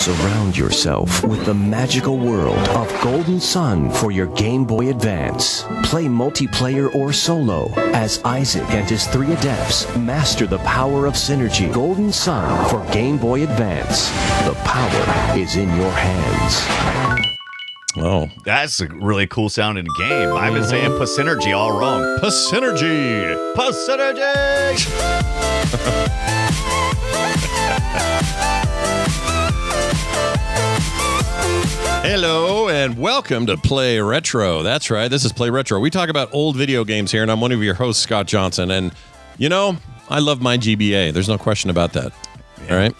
Surround yourself with the magical world of Golden Sun for your Game Boy Advance. Play multiplayer or solo as Isaac and his 3 adepts master the power of Psynergy. Golden Sun for Game Boy Advance. The power is in your hands. Oh, that's a really cool sounding game. I've been saying Psynergy all wrong. Psynergy! Psynergy! Hello and welcome to Play Retro. That's right, this is Play Retro. We talk about old video games here, and I'm one of your hosts, Scott Johnson. And, you know, I love my GBA. There's no question about that. Yeah. All right?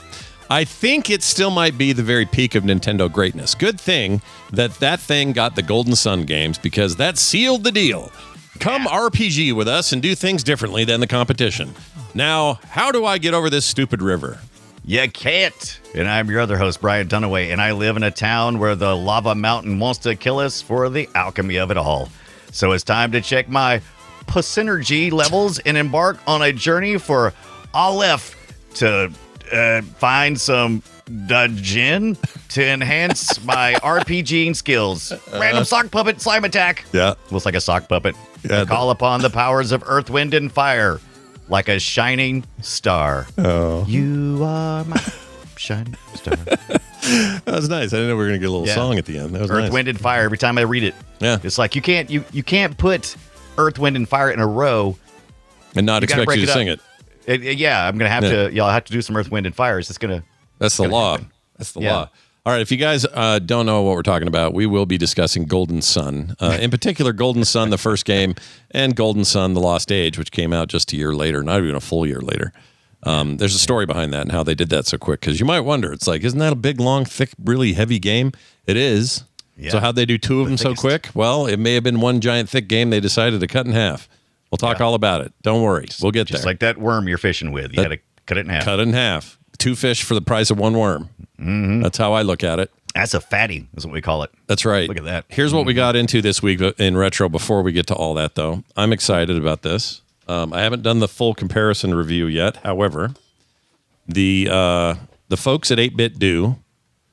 I think it still might be the very peak of Nintendo greatness. Good thing that thing got the Golden Sun games, because that sealed the deal. Come RPG with us and do things differently than the competition. Now, how do I get over this stupid river? You can't. And I'm your other host, Brian Dunaway, and I live in a town where the lava mountain wants to kill us for the alchemy of it all. So it's time to check my Psynergy levels and embark on a journey for Aleph to find some Djinn to enhance my RPGing skills. Random sock puppet slime attack. Yeah. Looks like a sock puppet. Yeah, call upon the powers of earth, wind, and fire like a shining star. Oh. You are my shining star. That was nice. I didn't know we were going to get a little song at the end. That was Earth, nice. Wind, and Fire every time I read it. Yeah. It's like you can't put Earth, Wind, and Fire in a row and not expect you to sing it. I'm going to have to, I'll have to do some Earth, Wind, and Fire. It's just going to. That's the law. Happen. That's the law. All right, if you guys don't know what we're talking about, we will be discussing Golden Sun. In particular, Golden Sun, the first game, and Golden Sun, The Lost Age, which came out just a year later, not even a full year later. There's a story behind that and how they did that so quick, because you might wonder, it's like, isn't that a big, long, thick, really heavy game? It is. Yeah. So how'd they do 2 of them so quick? Well, it may have been one giant, thick game they decided to cut in half. We'll talk all about it. Don't worry. We'll get there. Just like that worm you're fishing with. You got to cut it in half. Cut it in half. 2 fish for the price of 1 worm. Mm-hmm. That's how I look at it. That's a fatty, is what we call it. That's right. Look at that. Here's what we got into this week in Retro before we get to all that, though. I'm excited about this. I haven't done the full comparison review yet. However, the folks at 8-Bit Do.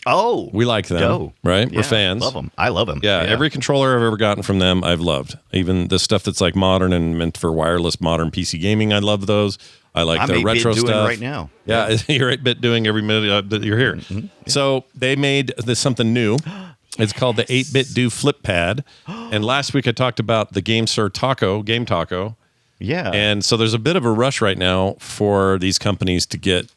Oh. We like them, right? Yeah, we're fans. Love them. I love them. Yeah, every controller I've ever gotten from them, I've loved. Even the stuff that's like modern and meant for wireless modern PC gaming, I love those. I like their retro stuff right now. Yeah, you're 8-Bit doing every minute that you're here. Mm-hmm. Yeah. So they made this something new. It's called the 8-Bit Do Flip Pad. And last week I talked about the Game Taco. Yeah. And so there's a bit of a rush right now for these companies to get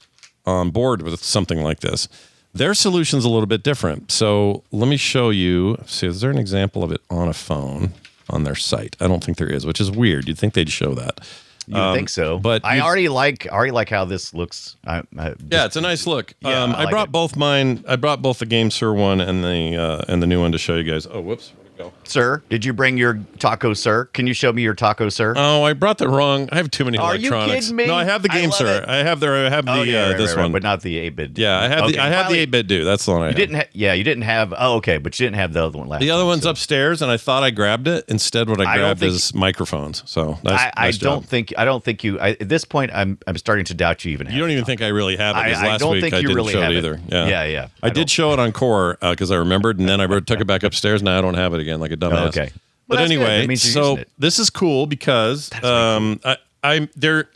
on board with something like this. Their solution's a little bit different. So let me show you. See, is there an example of it on a phone on their site? I don't think there is, which is weird. You'd think they'd show that. You think so, but I already like how this looks. It's a nice look. Yeah, I brought both mine. I brought both the Game Sir one and the new one to show you guys. Oh, whoops. Where'd it go? Sir, did you bring your taco, sir? Can you show me your taco, sir? Oh, I brought the wrong. I have too many electronics. Are you kidding me? No, I have the Game Sir. I have this one, but not the 8-Bit. Yeah, I have the 8-Bit Do. That's the one I have. You didn't have. Oh, okay, but you didn't have the other one last. The other one's upstairs, and I thought I grabbed it. Instead, what I grabbed is microphones. So I don't think you. At this point, I'm starting to doubt you even. You don't even think I really have it. Because last week I didn't really show it either. Yeah. I did show it on Core because I remembered, and then I took it back upstairs. Now I don't have it again, like a dumbass. Okay. But anyway, so this is cool because cool. I'm there.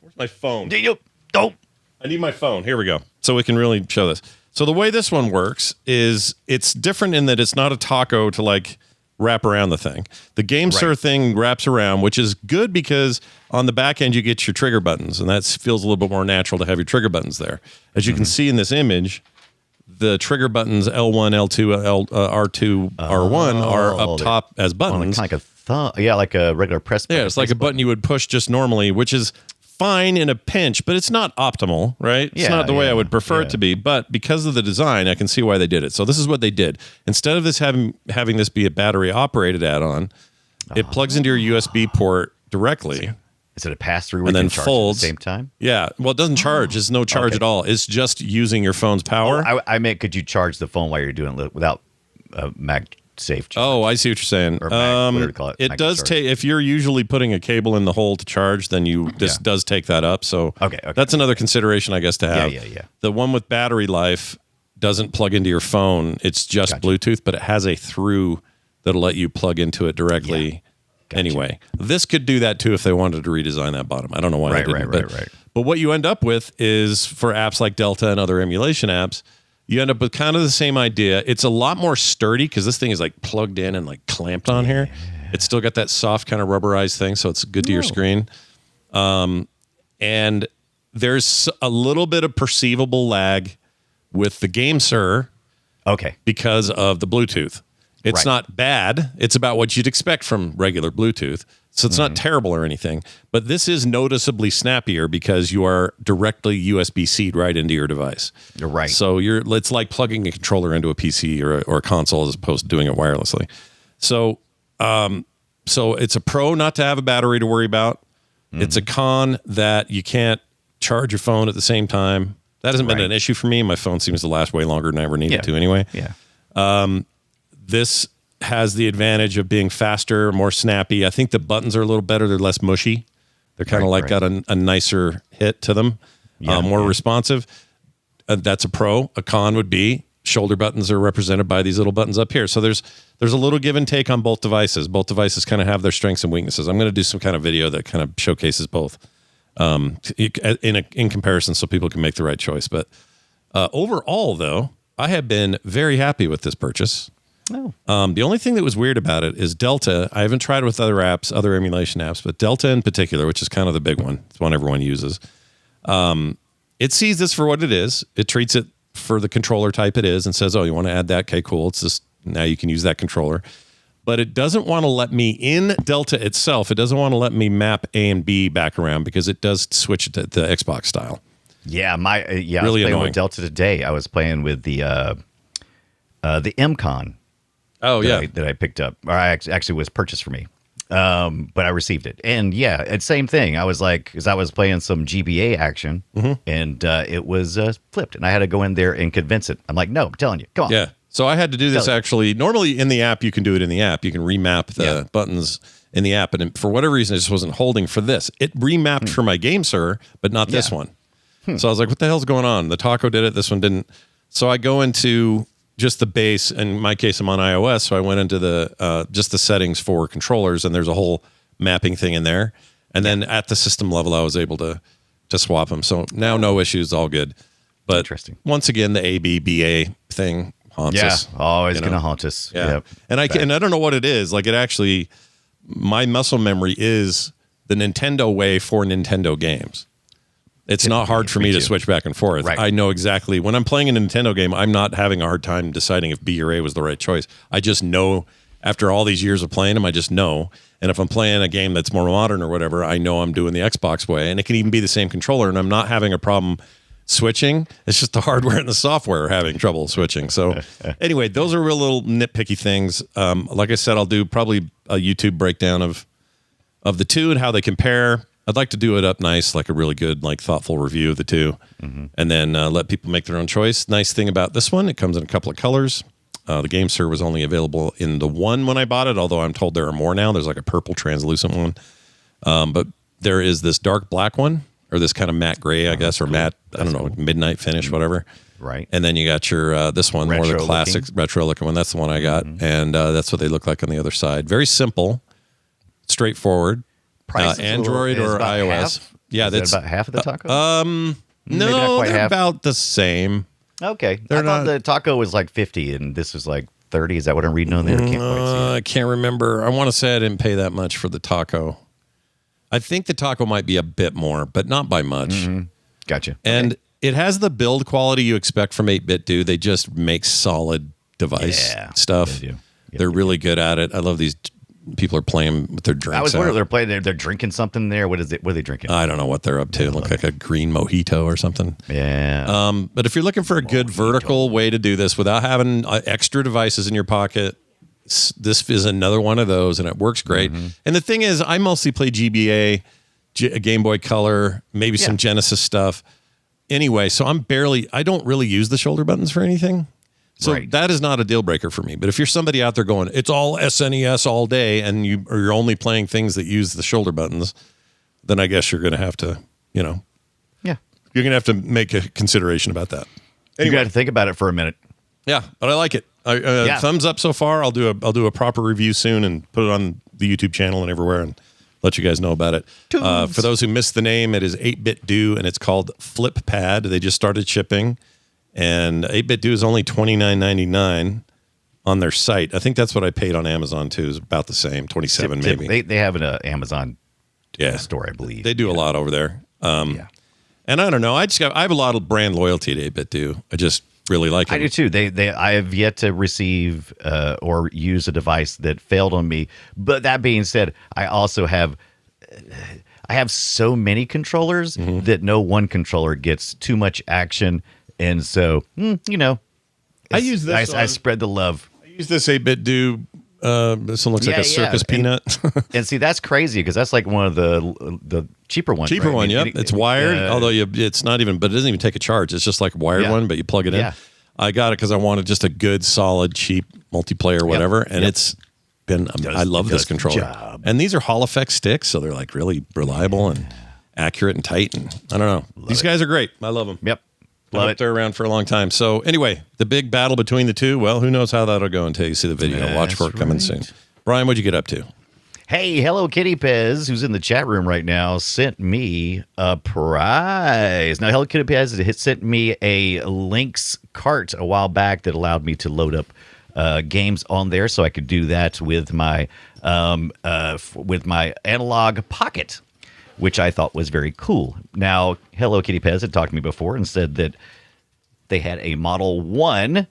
Where's my phone? I need my phone. Here we go. So we can really show this. So the way this one works is it's different in that it's not a taco to like wrap around the thing. The Game Sir thing wraps around, which is good because on the back end you get your trigger buttons, and that feels a little bit more natural to have your trigger buttons there. As you can see in this image, the trigger buttons L1, L2, R2, R1 are up top as buttons. Like a thumb. Yeah, like a regular press button. Yeah, it's like a button you would push just normally, which is fine in a pinch, but it's not optimal, right? It's not the way I would prefer it to be, but because of the design, I can see why they did it. So this is what they did. Instead of this having this be a battery-operated add-on, it plugs into your USB port directly. Is it a pass-through and then folds at the same time? Yeah. Well, it doesn't charge. There's no charge at all. It's just using your phone's power. I meant, could you charge the phone while you're doing it without MagSafe charge? Oh, I see what you're saying. Or whatever you call it. It does take, if you're usually putting a cable in the hole to charge, then this does take that up. So okay. That's another consideration, I guess, to have. Yeah. The one with battery life doesn't plug into your phone. It's just Bluetooth, but it has a through that'll let you plug into it directly. Anyway, this could do that too if they wanted to redesign that bottom. I don't know why they didn't. But what you end up with is, for apps like Delta and other emulation apps, you end up with kind of the same idea. It's a lot more sturdy because this thing is like plugged in and like clamped on here. It's still got that soft kind of rubberized thing, so it's good to your screen. And there's a little bit of perceivable lag with the GameSir. Okay. Because of the Bluetooth. It's not bad. It's about what you'd expect from regular Bluetooth. So it's not terrible or anything. But this is noticeably snappier because you are directly USB-C'd right into your device. You're right. So it's like plugging a controller into a PC or a console as opposed to doing it wirelessly. So it's a pro not to have a battery to worry about. It's a con that you can't charge your phone at the same time. That hasn't been an issue for me. My phone seems to last way longer than I ever needed to anyway. Yeah. This has the advantage of being faster, more snappy. I think the buttons are a little better. They're less mushy. They're kind of got a nicer hit to them, more responsive. That's a pro. A con would be shoulder buttons are represented by these little buttons up here. So there's a little give and take on both devices. Both devices kind of have their strengths and weaknesses. I'm going to do some kind of video that kind of showcases both in comparison so people can make the right choice. But overall, though, I have been very happy with this purchase. The only thing that was weird about it is Delta. I haven't tried it with other apps, other emulation apps, but Delta in particular, which is kind of the big one, it's one everyone uses. It sees this for what it is. It treats it for the controller type it is and says, oh, you want to add that? Okay, cool. It's just now you can use that controller. But it doesn't want to let me, in Delta itself, it doesn't want to let me map A and B back around because it does switch it to the Xbox style. Yeah, I really was playing annoying with Delta today. I was playing with the MCon. Oh, that I picked up. Or I actually was purchased for me. But I received it. And yeah, it's same thing. I was like, because I was playing some GBA action and it was flipped. And I had to go in there and convince it. I'm like, no, I'm telling you, come on. Yeah. So I had to do this actually. Normally in the app, you can do it in the app. You can remap the buttons in the app. And for whatever reason, it just wasn't holding for this. It remapped for my GameSir, but not this one. So I was like, what the hell's going on? The Taco did it. This one didn't. So I go into just the base. In my case, I'm on iOS. So I went into the just the settings for controllers, and there's a whole mapping thing in there. And then at the system level, I was able to swap them. So now no issues, all good. But interesting. Once again, the ABBA thing haunts us. Always going to haunt us. Yeah. Yep. And I don't know what it is. Like, it actually, my muscle memory is the Nintendo way for Nintendo games. It's not hard for me to switch back and forth. Right. I know exactly. When I'm playing a Nintendo game, I'm not having a hard time deciding if B or A was the right choice. I just know, after all these years of playing them, I just know. And if I'm playing a game that's more modern or whatever, I know I'm doing the Xbox way. And it can even be the same controller, and I'm not having a problem switching. It's just the hardware and the software are having trouble switching. So anyway, those are real little nitpicky things. Like I said, I'll do probably a YouTube breakdown of the two and how they compare. I'd like to do it up nice, like a really good, like thoughtful review of the two, and then let people make their own choice. Nice thing about this one, it comes in a couple of colors. The GameSir was only available in the one when I bought it, although I'm told there are more now. There's like a purple translucent one. But there is this dark black one, or this kind of matte gray, I guess, or matte, I don't know, midnight finish, whatever. Right. And then you got your this one, more the classic retro looking one. That's the one I got. And that's what they look like on the other side. Very simple, straightforward. Android or iOS. Half? Yeah, that's about half of the Taco. No, they're about the same. Okay, I thought the Taco was like 50, and this was like 30. Is that what I'm reading on there? I can't remember. I want to say I didn't pay that much for the Taco. I think the Taco might be a bit more, but not by much. Gotcha. And it has the build quality you expect from 8-Bit Do. They just make solid device stuff. They do. They're really good at it. I love these. People are playing with their drinks. I was wondering, they're playing. They're drinking something there. What is it? What are they drinking? I don't know what they're up to. It looks like a green mojito or something. Yeah. But if you're looking for a good vertical way to do this without having extra devices in your pocket, this is another one of those, and it works great. And the thing is, I mostly play GBA, Game Boy Color, maybe some Genesis stuff. Anyway, so I don't really use the shoulder buttons for anything. So that is not a deal breaker for me. But if you're somebody out there going, it's all SNES all day, and you're only playing things that use the shoulder buttons, then I guess you're going to have to, you're going to have to make a consideration about that. You got to think about it for a minute. Yeah, but I like it. Thumbs up so far. I'll do a proper review soon and put it on the YouTube channel and everywhere and let you guys know about it. For those who missed the name, it is 8-Bit Do, and it's called Flip Pad. They just started shipping, and 8-Bit Do is only $29.99 on their site. I think that's what I paid on Amazon too. Is about the same, $27 maybe. They have an Amazon store, I believe. They do a lot over there. And I don't know. I have a lot of brand loyalty to 8-Bit Do. I just really like it. I do too. I have yet to receive or use a device that failed on me. But that being said, I also have so many controllers that no one controller gets too much action, and so I use this. I spread the love. I use this 8-Bit Do. This one looks like a circus peanut. And see, that's crazy because that's like one of the cheaper ones. Cheaper one, yep. It's wired, although it's not even, but it doesn't even take a charge. It's just like a wired one, but you plug it in. I got it because I wanted just a good, solid, cheap multiplayer, whatever, and it's been. I love this controller. And these are Hall Effect sticks, so they're like really reliable and accurate and tight. And I don't know, these guys are great. I love them. Yep. They're around for a long time. So anyway, the big battle between the two, well, who knows how that'll go until you see the video. Watch for it coming soon. Brian, what'd you get up to? Hey, Hello Kitty Pez, who's in the chat room right now, sent me a prize. Now, Hello Kitty Pez sent me a Lynx cart a while back that allowed me to load up games on there, so I could do that with my analog pocket, which I thought was very cool. Now, Hello Kitty Pez had talked to me before and said that they had a Model 1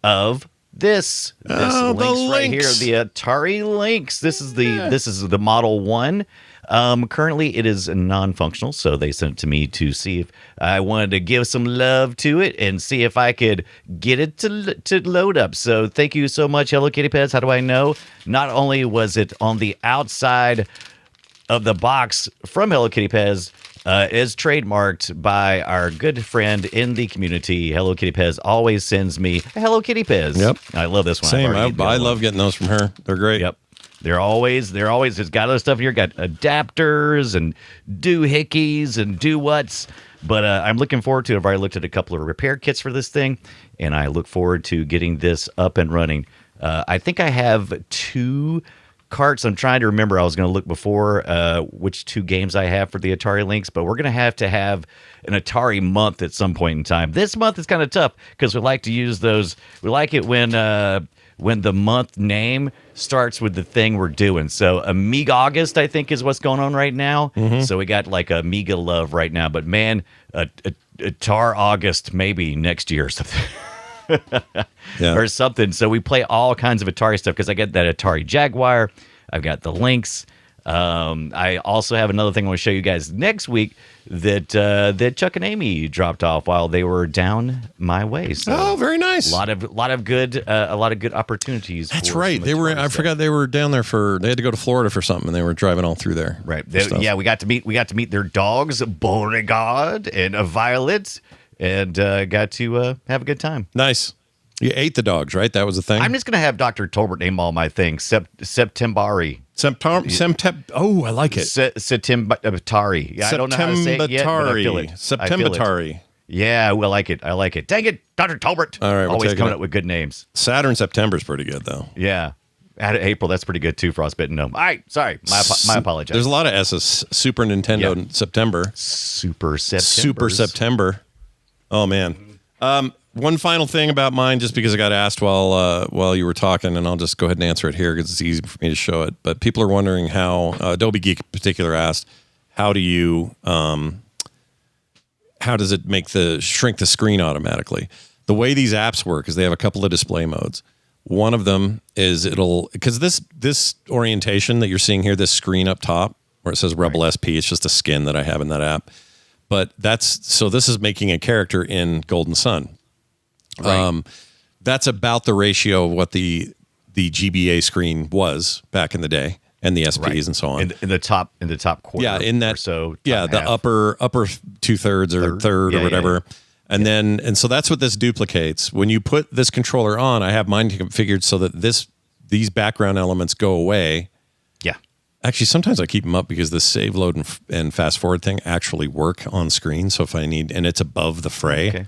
of this Lynx right here, the Atari Lynx. This is the Model 1. Currently, it is non-functional, so they sent it to me to see if I wanted to give some love to it and see if I could get it to load up. So thank you so much, Hello Kitty Pez. How do I know? Not only was it on the outside of the box from Hello Kitty Pez, is trademarked by our good friend in the community. Hello Kitty Pez always sends me a Hello Kitty Pez. Yep. I love this one. Same. I love getting those from her. They're great. Yep. They're always, it's got other stuff here. Got adapters and doohickeys and do-whats. But I'm looking forward to it. I've already looked at a couple of repair kits for this thing, and I look forward to getting this up and running. I think I have 2 carts. I'm trying to remember. I was going to look before which 2 games I have for the Atari Lynx, but we're going to have an Atari month at some point in time. This month is kind of tough because we like to use those. We like it when the month name starts with the thing we're doing. So Amiga August, I think, is what's going on right now. So we got like Amiga love right now. But man, Atari August maybe next year or something. Or something. So we play all kinds of Atari stuff because I get that Atari Jaguar. I've got the Lynx. I also have another thing I want to show you guys next week that Chuck and Amy dropped off while they were down my way. So very nice. A lot of good opportunities. That's right. They were. I forgot they were down there they had to go to Florida for something. And they were driving all through there. Right. We got to meet their dogs, Beauregard and Violet. And got to have a good time. Nice. You ate the dogs, right? That was the thing? I'm just going to have Dr. Tolbert name all my things. Septembari. Oh, I like it. Septembatari. Yeah, I don't know how to say it yet, but I feel it. Septembatari. Yeah, I like it. Dang it, Dr. Tolbert. All right, always coming up with good names. Saturn September's pretty good, though. Yeah. April, that's pretty good, too, Frostbitten Gnome. All right, sorry. My apologies. There's a lot of S's. Super Nintendo in September. Super September. Oh, man. One final thing about mine, just because I got asked while you were talking, and I'll just go ahead and answer it here because it's easy for me to show it. But people are wondering how Adobe Geek in particular asked, how does it shrink the screen automatically? The way these apps work is they have a couple of display modes. One of them is because this orientation that you're seeing here, this screen up top where it says Rebel SP, it's just a skin that I have in that app. But this is making a character in Golden Sun. Right. That's about the ratio of what the GBA screen was back in the day, and the SPs and so on. In the top quarter. Yeah, in that. Or so. Yeah, the upper 2/3 or third or whatever. And then, and so that's what this duplicates. When you put this controller on, I have mine configured so that these background elements go away. Yeah. Actually, sometimes I keep them up because the save, load, and fast forward thing actually work on screen. So if I need, and it's above the fray. Okay.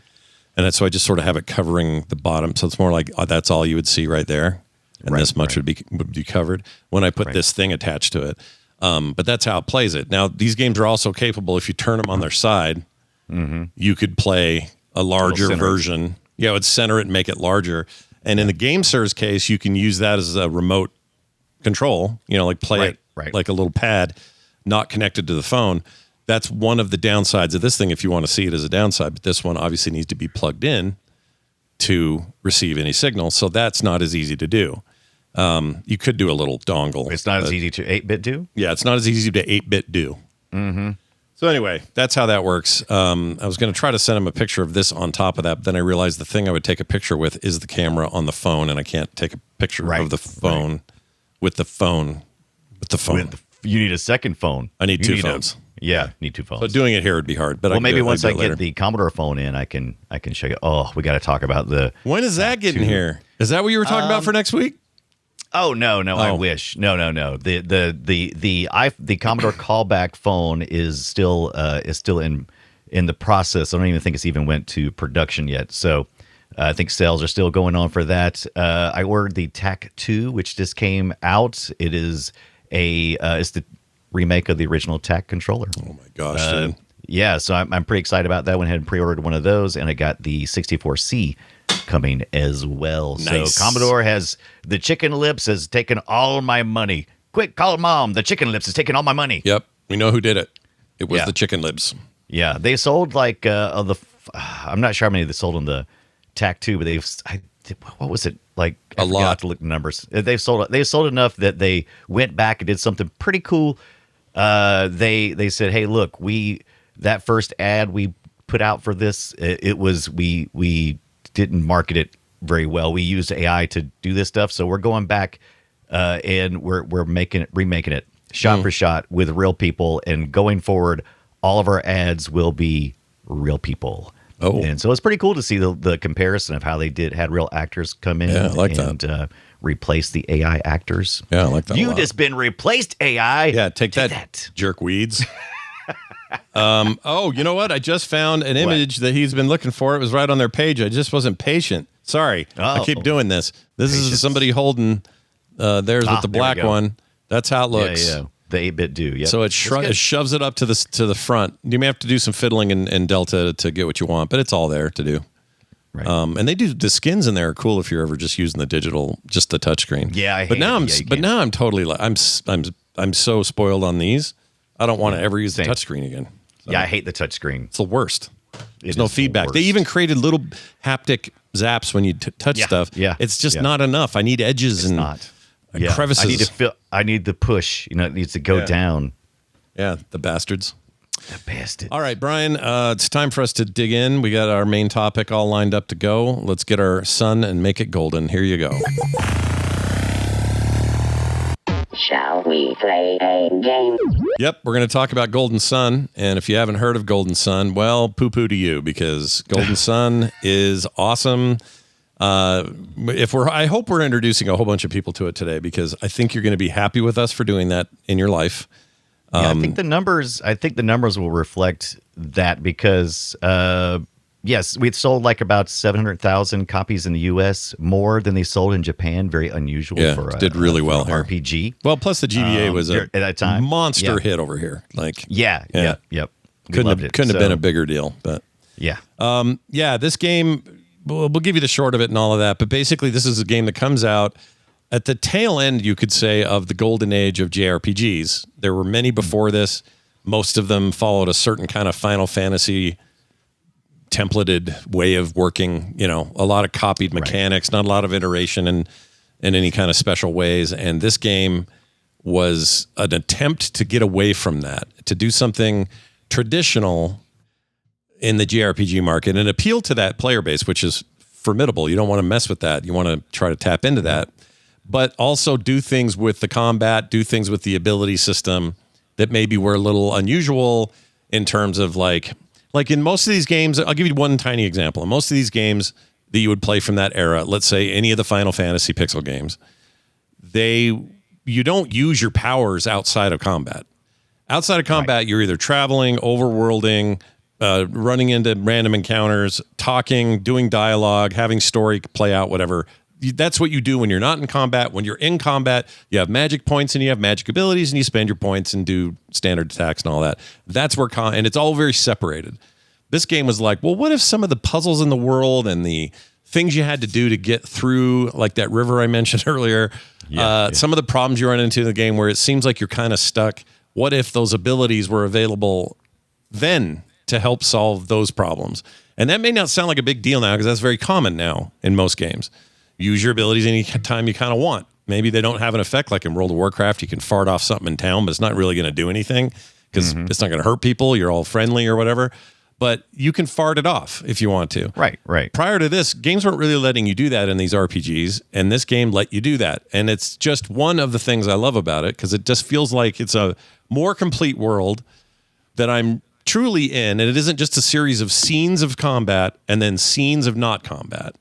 And that's so I just sort of have it covering the bottom. So it's more like that's all you would see right there. And this much would be covered when I put this thing attached to it. But that's how it plays it. Now, these games are also capable, if you turn them on their side, you could play a larger version. Yeah, it would center it and make it larger. And in the GameSir's case, you can use that as a remote control, like play it like a little pad, not connected to the phone. That's one of the downsides of this thing if you want to see it as a downside. But this one obviously needs to be plugged in to receive any signal. So that's not as easy to do. You could do a little dongle. It's not as easy to 8-bit do? Yeah, it's not as easy to 8-bit do. So anyway, that's how that works. I was going to try to send him a picture of this on top of that, but then I realized the thing I would take a picture with is the camera on the phone, and I can't take a picture of the phone with the phone. You need a second phone. I need two phones. Need two phones. So doing it here would be hard. But maybe once I get the Commodore phone in, I can show you. Oh, we got to talk about when is that getting here? Is that what you were talking about for next week? Oh no, I wish. No. The Commodore callback phone is still in the process. I don't even think it's even went to production yet. So I think sales are still going on for that. I ordered the TAC 2, which just came out. It is it's the remake of the original TAC controller. Oh my gosh, dude. Yeah, so I'm pretty excited about that. Went ahead and pre-ordered one of those, and I got the 64C coming as well. Nice. So Commodore the Chicken Lips has taken all my money. Quick, call Mom. The Chicken Lips has taken all my money. Yep, we know who did it. It was the Chicken Lips. Yeah, they sold like I'm not sure how many they sold on the TAC 2, but what was it like? A lot to look at the numbers. They sold enough that they went back and did something pretty cool. They said, hey, look, that first ad we put out for this, we didn't market it very well. We used AI to do this stuff, so we're going back and we're remaking it shot for shot with real people, and going forward, all of our ads will be real people. Oh, and so it's pretty cool to see the comparison of how they had real actors come in. Yeah, I like and, that. Replace the AI actors. Yeah, I like that. You just been replaced, AI. Yeah, take that, jerk weeds. You know what? I just found an image that he's been looking for. It was right on their page. I just wasn't patient. Sorry. I keep doing this. This is somebody holding theirs with the black one. That's how it looks. Yeah. The 8-bit do. Yep. So it shoves it up to the front. You may have to do some fiddling in Delta to get what you want, but it's all there to do. Right. And they do the skins in there are cool if you're ever just using the digital, just the touchscreen. Yeah, now I'm totally I'm so spoiled on these. I don't want to ever use the touchscreen again. So. Yeah, I hate the touchscreen. It's the worst. There's no feedback. They even created little haptic zaps when you touch stuff. Yeah, it's just not enough. I need edges and crevices. I need the push. It needs to go down. Yeah, the bastards. The bastards. All right, Brian, it's time for us to dig in. We got our main topic all lined up to go. Let's get our sun and make it golden. Here you go. Shall we play a game? Yep, we're going to talk about Golden Sun. And if you haven't heard of Golden Sun, well, poo-poo to you, because Golden Sun is awesome. I hope we're introducing a whole bunch of people to it today, because I think you're going to be happy with us for doing that in your life. I think the numbers will reflect that, because yes, we've sold like about 700,000 copies in the U.S., more than they sold in Japan. Very unusual for did really well here. RPG. Well, plus the GBA was at that time monster hit over here. Like yep. Couldn't have been a bigger deal, but this game. We'll give you the short of it and all of that, but basically this is a game that comes out at the tail end, you could say, of the golden age of JRPGs. There were many before this. Most of them followed a certain kind of Final Fantasy templated way of working, a lot of copied mechanics, not a lot of iteration in any kind of special ways. And this game was an attempt to get away from that, to do something traditional in the JRPG market and appeal to that player base, which is formidable. You don't want to mess with that. You want to try to tap into that, but also do things with the combat, do things with the ability system that maybe were a little unusual in terms of like in most of these games. I'll give you one tiny example. In most of these games that you would play from that era, let's say any of the Final Fantasy pixel games, you don't use your powers outside of combat. Outside of combat, you're either traveling, overworlding, running into random encounters, talking, doing dialogue, having story play out, whatever. That's what you do when you're not in combat. When you're in combat, you have magic points and you have magic abilities, and you spend your points and do standard attacks and all that. That's where and it's all very separated. This game was like, well, what if some of the puzzles in the world and the things you had to do to get through, like that river I mentioned earlier, some of the problems you run into in the game where it seems like you're kind of stuck. What if those abilities were available then to help solve those problems? And that may not sound like a big deal now because that's very common now in most games. Use your abilities any time you kind of want. Maybe they don't have an effect like in World of Warcraft. You can fart off something in town, but it's not really going to do anything because it's not going to hurt people. You're all friendly or whatever. But you can fart it off if you want to. Right. Prior to this, games weren't really letting you do that in these RPGs, and this game let you do that. And it's just one of the things I love about it because it just feels like it's a more complete world that I'm truly in, and it isn't just a series of scenes of combat and then scenes of not combat.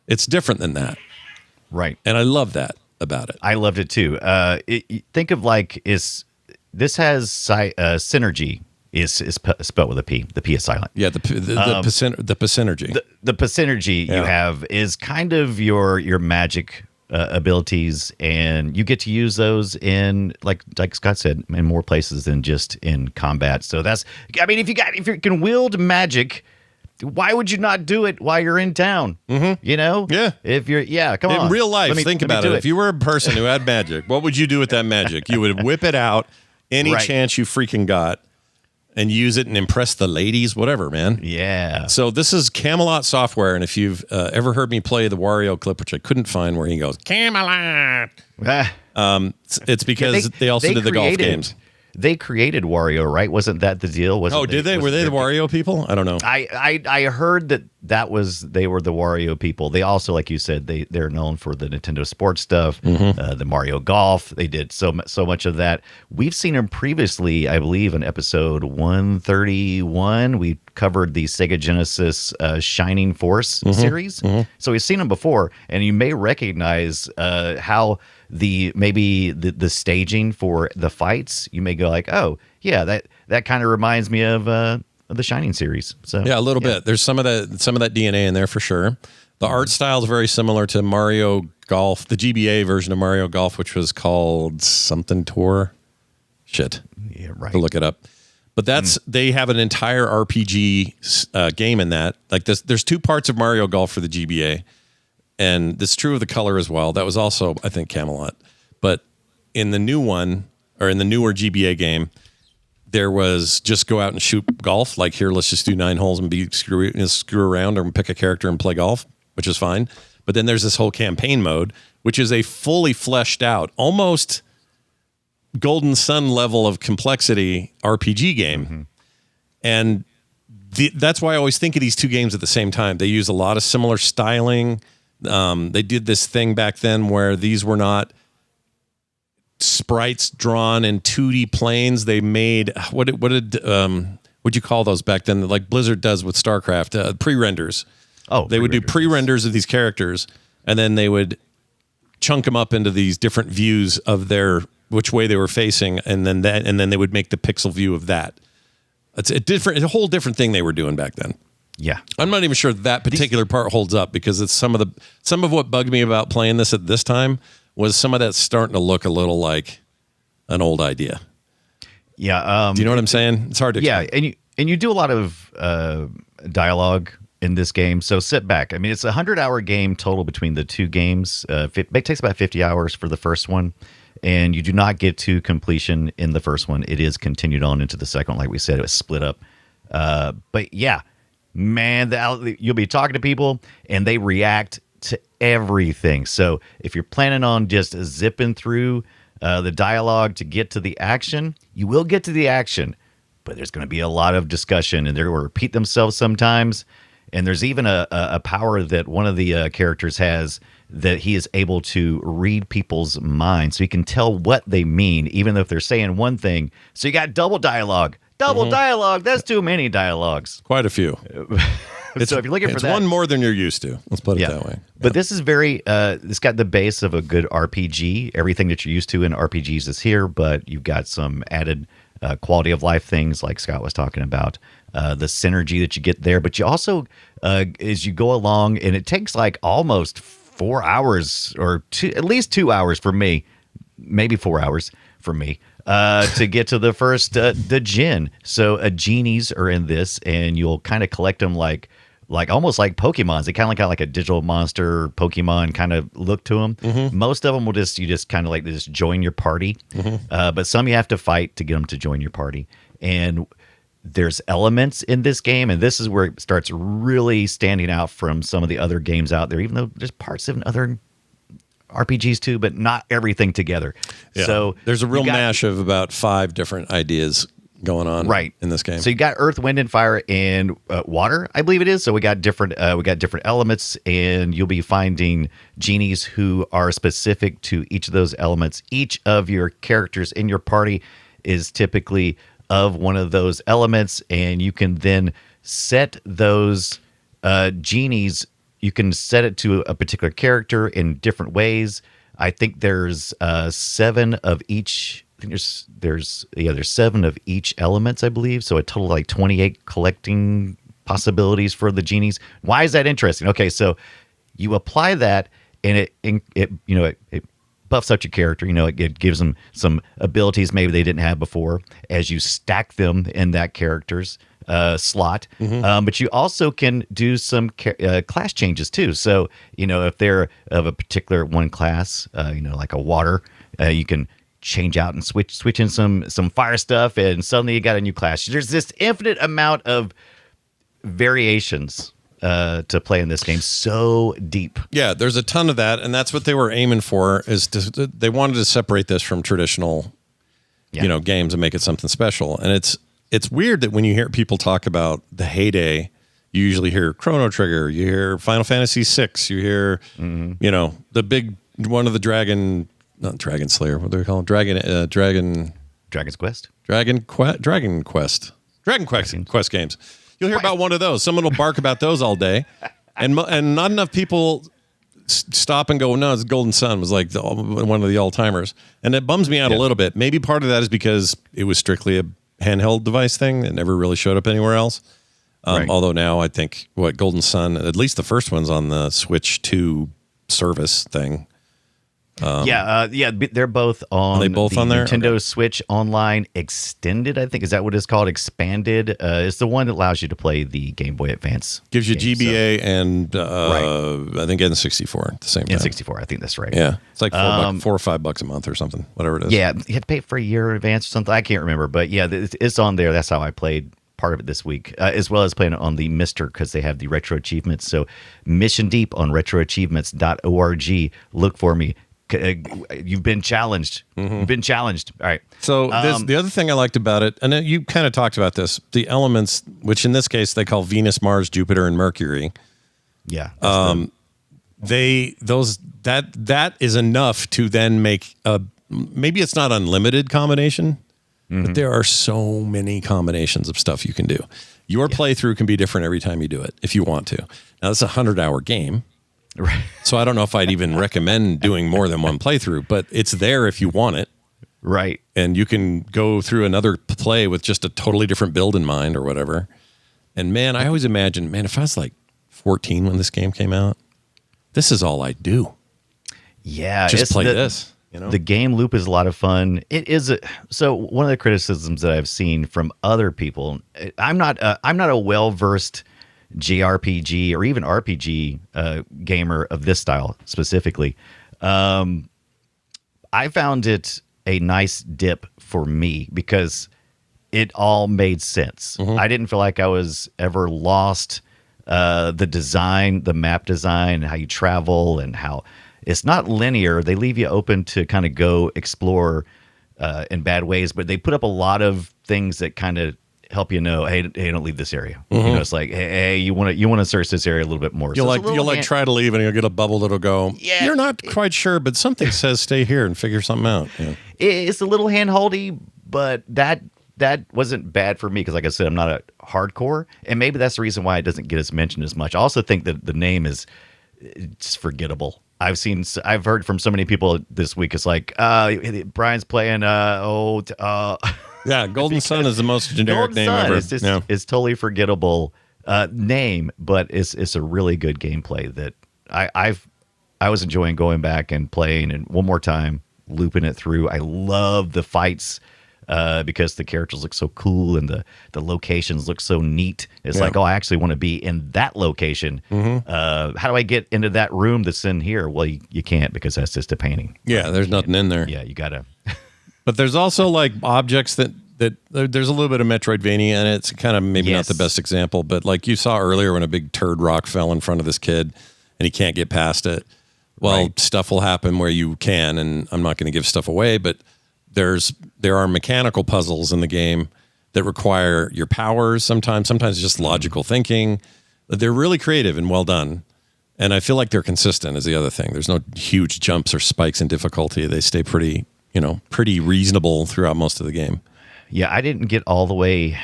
It's different than that. Right. And I love that about it. I loved it too. Think of like, this has Psynergy is spelled with a P. The P is silent. Yeah, the Psynergy. The Psynergy you have is kind of your magic abilities, and you get to use those in, like Scott said, in more places than just in combat. So that's, I mean, if you can wield magic, why would you not do it while you're in town? You know? Yeah. If you're, come on. In real life, think about it. If you were a person who had magic, what would you do with that magic? You would whip it out any chance you freaking got and use it and impress the ladies, whatever, man. Yeah. So this is Camelot Software, and if you've ever heard me play the Wario clip, which I couldn't find, where he goes, Camelot, it's because they also did the golf games. They created Wario, right? Wasn't that the deal? Did they? Were they the Wario people? I don't know. I heard that they were the Wario people. They also, like you said, they're known for the Nintendo sports stuff, the Mario Golf. They did so much of that. We've seen them previously, I believe, in episode 131. We covered the Sega Genesis Shining Force series. So we've seen them before, and you may recognize how the staging for the fights, you may go like, oh yeah, that kind of reminds me of the Shining series. So yeah, a little bit. There's some of that DNA in there for sure. The art style is very similar to Mario Golf, the GBA version of Mario Golf, which was called something Tour. Shit, yeah, right. To look it up. But they have an entire RPG game in that. Like this, there's two parts of Mario Golf for the GBA. And it's true of the color as well. That was also, I think, Camelot. But in the new one, or in the newer GBA game, there was just go out and shoot golf. Like, here, let's just do 9 holes and screw around or pick a character and play golf, which is fine. But then there's this whole campaign mode, which is a fully fleshed out, almost Golden Sun level of complexity RPG game. And that's why I always think of these two games at the same time. They use a lot of similar styling. They did this thing back then where these were not sprites drawn in 2D planes. They made what'd you call those back then? Like Blizzard does with StarCraft, pre-renders. Oh, they would do pre-renders of these characters, and then they would chunk them up into these different views of which way they were facing, and then they would make the pixel view of that. It's a whole different thing they were doing back then. Yeah, I'm not even sure that particular part holds up because it's some of what bugged me about playing this at this time was some of that starting to look a little like an old idea. Yeah, do you know what I'm saying? It's hard to explain. Yeah, and you do a lot of dialogue in this game, so sit back. I mean, it's a 100-hour game total between the two games. It takes about 50 hours for the first one, and you do not get to completion in the first one. It is continued on into the second one. Like we said, it was split up. But yeah. Man, you'll be talking to people and they react to everything. So if you're planning on just zipping through the dialogue to get to the action, you will get to the action, but there's going to be a lot of discussion and they're going to repeat themselves sometimes. And there's even a power that one of the characters has that he is able to read people's minds. So he can tell what they mean, even if they're saying one thing. So you got double dialogue. Dialogue. That's too many dialogues. Quite a few. So if you're looking for it's that, one more than you're used to. Let's put it that way. But this is very. It's got the base of a good RPG. Everything that you're used to in RPGs is here, but you've got some added quality of life things like Scott was talking about, the synergy that you get there. But you also, as you go along, and it takes like almost 4 hours or at least 2 hours for me, maybe 4 hours for me, to get to the first, the Djinn. So genies are in this, and you'll kind of collect them like almost like Pokemons. They kind of got like a digital monster Pokemon kind of look to them. Most of them will you just kind of like just join your party. But some you have to fight to get them to join your party. And there's elements in this game, and this is where it starts really standing out from some of the other games out there, even though there's parts of other RPGs too, but not everything together. Yeah. So there's a real mash of about 5 different ideas going on in this game. So you got earth, wind, and fire, and water, I believe it is. So we got different elements, and you'll be finding genies who are specific to each of those elements. Each of your characters in your party is typically of one of those elements, and you can then set those genies. You can set it to a particular character in different ways. I think there's 7 of each. I think there's 7 of each elements, I believe. So a total of like 28 collecting possibilities for the genies. Why is that interesting? Okay, so you apply that, and it buffs out your character. It gives them some abilities maybe they didn't have before as you stack them in that character's slot. But you also can do some class changes too. So if they're of a particular one class, like a water, you can change out and switch in some fire stuff, and suddenly you got a new class. There's this infinite amount of variations to play in this game. So deep. Yeah, there's a ton of that, and that's what they were aiming for. They wanted to separate this from traditional, games and make it something special. And it's weird that when you hear people talk about the heyday, you usually hear Chrono Trigger, you hear Final Fantasy VI, you hear, the big one of the not Dragon Slayer. What do we call it? Dragon's Quest. Dragon Quest games. You'll hear about one of those. Someone will bark about those all day, and not enough people stop and go, no, it's Golden Sun was like one of the all-timers. And it bums me out a little bit. Maybe part of that is because it was strictly a handheld device thing. It never really showed up anywhere else. Although now I think Golden Sun, at least the first one's on the Switch 2 service thing. They're both on. Are they both on there? Nintendo Switch Online Extended, I think. Is that what it's called? Expanded. It's the one that allows you to play the Game Boy Advance. Gives you GBA and I think N64 at the same time. N64, I think that's right. Yeah, it's like $4 or $5 a month or something, whatever it is. Yeah, you had to pay for a year in advance or something. I can't remember, but yeah, it's on there. That's how I played part of it this week, as well as playing it on the Mister, because they have the retro achievements. So mission deep on retroachievements.org. Look for me. You've been challenged. You've been challenged. All right. So the other thing I liked about it, and you kind of talked about this, the elements, which in this case they call Venus, Mars, Jupiter, and Mercury. Yeah. That is enough to then make maybe it's not unlimited combination, but there are so many combinations of stuff you can do. Your playthrough can be different every time you do it if you want to. Now it's a 100-hour game. Right. So I don't know if I'd even recommend doing more than one playthrough, but it's there if you want it. Right. And you can go through another play with just a totally different build in mind or whatever. And man, I always imagine, if I was like 14 when this game came out, this is all I do. Yeah. Just play this. The game loop is a lot of fun. It is. So one of the criticisms that I've seen from other people, I'm not a well-versed JRPG or even RPG gamer of this style specifically. I found it a nice dip for me because it all made sense. I didn't feel like I was ever lost. The design, the map design, how you travel, and how it's not linear. They leave you open to kind of go explore in bad ways, but they put up a lot of things that kind of help hey, don't leave this area. It's like, hey, you want to search this area a little bit more. You'll try to leave, and you'll get a bubble that'll go. Yeah, you're not quite sure, but something says stay here and figure something out. Yeah. It's a little handholdy, but that wasn't bad for me because, like I said, I'm not a hardcore, and maybe that's the reason why it doesn't get as mentioned as much. I also think that the name is just forgettable. I've heard from so many people this week. It's like Brian's playing. Yeah, Golden Sun is the most generic Golden name Sun ever. is just Yeah. it's totally forgettable name, but it's a really good gameplay that I was enjoying going back and playing and one more time looping it through. I love the fights because the characters look so cool and the locations look so neat. It's like, oh, I actually want to be in that location. How do I get into that room that's in here? Well, you can't because that's just a painting. Yeah, there's nothing in there. Yeah, you gotta. But there's also like objects that there's a little bit of Metroidvania in it. It's kind of maybe not the best example, but like you saw earlier when a big turd rock fell in front of this kid and he can't get past it. Well, stuff will happen where you can, and I'm not going to give stuff away, but there are mechanical puzzles in the game that require your powers sometimes just logical thinking. They're really creative and well done. And I feel like they're consistent is the other thing. There's no huge jumps or spikes in difficulty. They stay pretty reasonable throughout most of the game. Yeah, I didn't get all the way.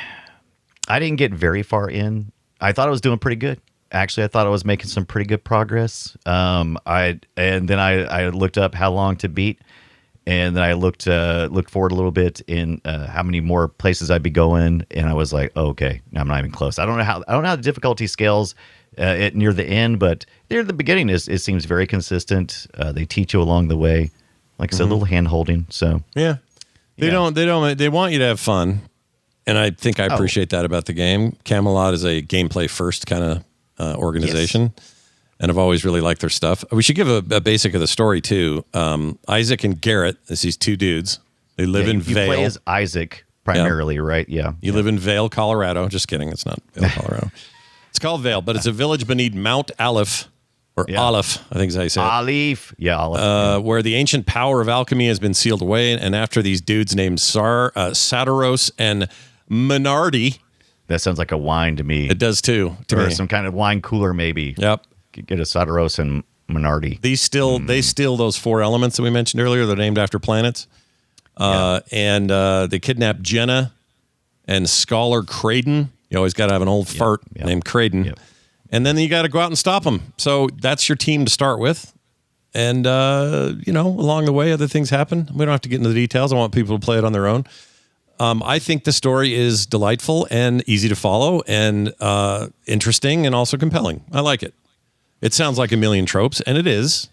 I didn't get very far in. I thought I was doing pretty good. Actually, I thought I was making some pretty good progress. And then I looked up how long to beat, and then I looked forward a little bit in how many more places I'd be going, and I was like, oh, okay, I'm not even close. I don't know how the difficulty scales near the end, but near the beginning it seems very consistent. They teach you along the way, like I said, a little hand holding. So yeah. They want you to have fun. And I think I appreciate that about the game. Camelot is a gameplay first kind of organization. Yes. And I've always really liked their stuff. We should give a basic of the story too. Isaac and Garrett is these two dudes. They live in Vail. You play as Isaac primarily, right? Yeah. You live in Vail, Colorado. Just kidding. It's not Vail, Colorado. It's called Vail, but it's a village beneath Mount Aleph. Or Aleph, I think is how you say it. Aleph. Yeah, Aleph. Where the ancient power of alchemy has been sealed away. And after these dudes named Sadaros and Menardi. That sounds like a wine to me. It does too. Or some kind of wine cooler, maybe. Yep. Get a Sadaros and Menardi. They steal those four elements that we mentioned earlier. They're named after planets. And they kidnap Jenna and Scholar Creighton. You always got to have an old fart named Creighton. Yep. And then you got to go out and stop them. So that's your team to start with. And, along the way, other things happen. We don't have to get into the details. I want people to play it on their own. I think the story is delightful and easy to follow and interesting and also compelling. I like it. It sounds like a million tropes, and it is.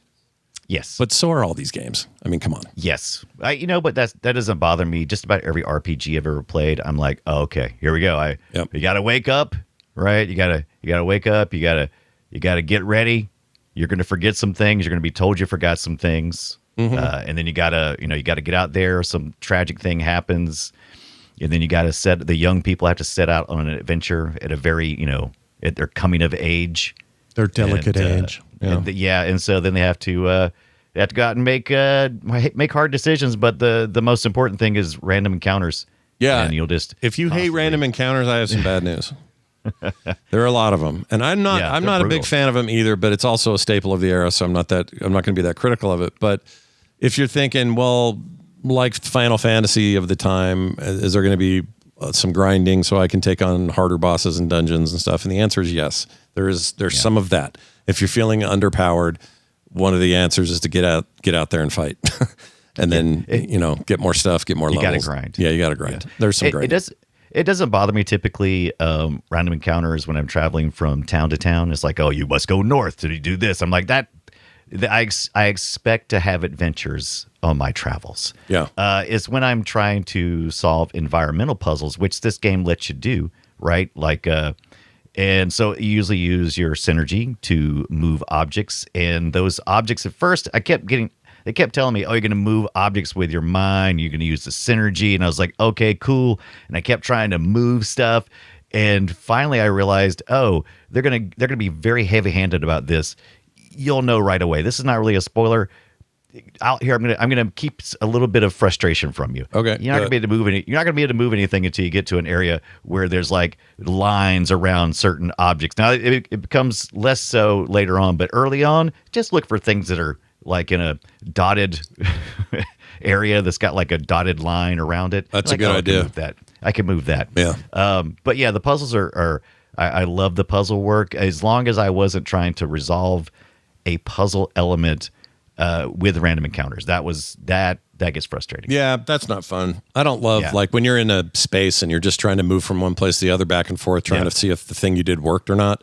Yes. But so are all these games. I mean, come on. Yes. But that doesn't bother me. Just about every RPG I've ever played, I'm like, oh, okay, here we go. You got to wake up, right? You got to wake up. You got to get ready. You're going to forget some things. You're going to be told you forgot some things. Mm-hmm. And then you got to get out there. Some tragic thing happens. And then the young people have to set out on an adventure at a very, at their coming of age. Their delicate age. And so then they have to go out and make hard decisions. But the most important thing is random encounters. Yeah, and you'll just if you hate random encounters, I have some bad news. There are a lot of them, and I'm not brutal. A big fan of them either. But it's also a staple of the era, so I'm not going to be that critical of it. But if you're thinking, well, like Final Fantasy of the time, is there going to be some grinding so I can take on harder bosses and dungeons and stuff? And the answer is yes. There's some of that. If you're feeling underpowered, one of the answers is to get out there and fight, and then get more stuff, get more levels. You got to grind. Yeah, you got to grind. Yeah. There's some grinding. It doesn't bother me typically. Random encounters when I'm traveling from town to town. It's like, oh, you must go north to do this. I'm like that. I expect to have adventures on my travels. Yeah, it's when I'm trying to solve environmental puzzles, which this game lets you do, right? Like, and so you usually use your Psynergy to move objects, and those objects at first, they kept telling me, oh, you're going to move objects with your mind. You're going to use the Psynergy, and I was like, okay, cool. And I kept trying to move stuff, and finally I realized, oh, they're going to be very heavy-handed about this. You'll know right away. This is not really a spoiler. I'm gonna keep a little bit of frustration from you. Okay. You're not gonna be able to move anything until you get to an area where there's like lines around certain objects. Now it becomes less so later on, but early on, just look for things that are like in a dotted area that's got like a dotted line around it. That's a good idea. I can move that. Yeah. But yeah, the puzzles are I love the puzzle work as long as I wasn't trying to resolve a puzzle element with random encounters. That that gets frustrating. Yeah, that's not fun. I don't love like when you're in a space and you're just trying to move from one place to the other, back and forth, trying to see if the thing you did worked or not.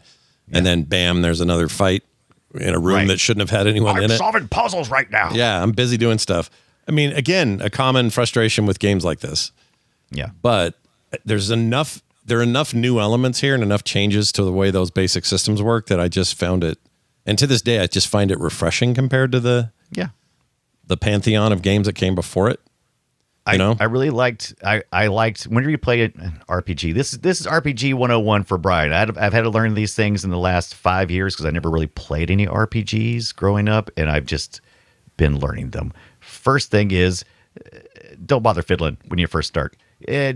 And then bam, there's another fight in a room that shouldn't have had anyone in it. I'm solving puzzles right now. Yeah, I'm busy doing stuff. I mean, again, a common frustration with games like this. Yeah. But there are enough new elements here and enough changes to the way those basic systems work that I just found it, and to this day, I just find it refreshing compared to the pantheon of games that came before it. I really liked. I liked whenever you play an RPG. This is RPG 101 for Brian. I've had to learn these things in the last 5 years because I never really played any RPGs growing up, and I've just been learning them. First thing is, don't bother fiddling when you first start.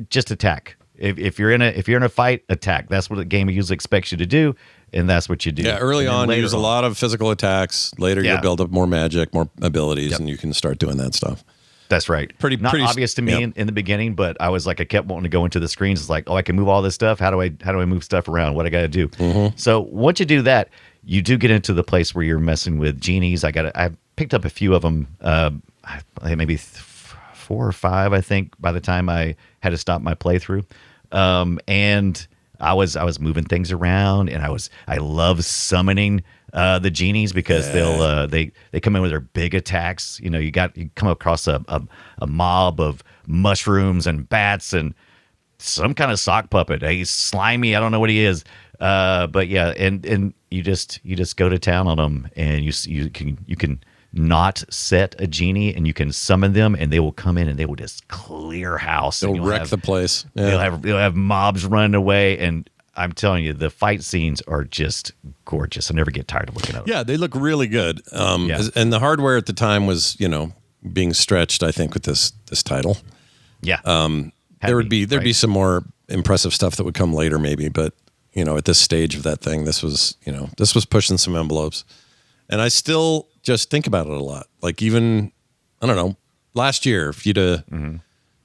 Just attack. If you're in a fight, attack. That's what the game usually expects you to do, and that's what you do. Yeah, early on, you use a lot of physical attacks. Later, you build up more magic, more abilities, and you can start doing that stuff. That's right. Pretty obvious to me in the beginning, but I was like, I kept wanting to go into the screens. It's like, oh, I can move all this stuff. How do I move stuff around? What I got to do? Mm-hmm. So once you do that, you do get into the place where you're messing with genies. I picked up a few of them, maybe 4 or 5, I think, by the time I had to stop my playthrough. And I was moving things around, and I love summoning the genies because they come in with their big attacks. You know, you come across a mob of mushrooms and bats and some kind of sock puppet. He's slimy. I don't know what he is. But yeah, and you just go to town on them, and you can not set a genie, and you can summon them, and they will come in and they will just clear house. They'll wreck the place. Yeah. They'll have mobs running away, and I'm telling you, the fight scenes are just gorgeous. I never get tired of looking at them. Yeah, they look really good. And the hardware at the time was, being stretched, I think, with this title. Yeah. There'd be some more impressive stuff that would come later, maybe, but at this stage of that thing, this was pushing some envelopes. And I still just think about it a lot. Like even, I don't know, last year, if you'd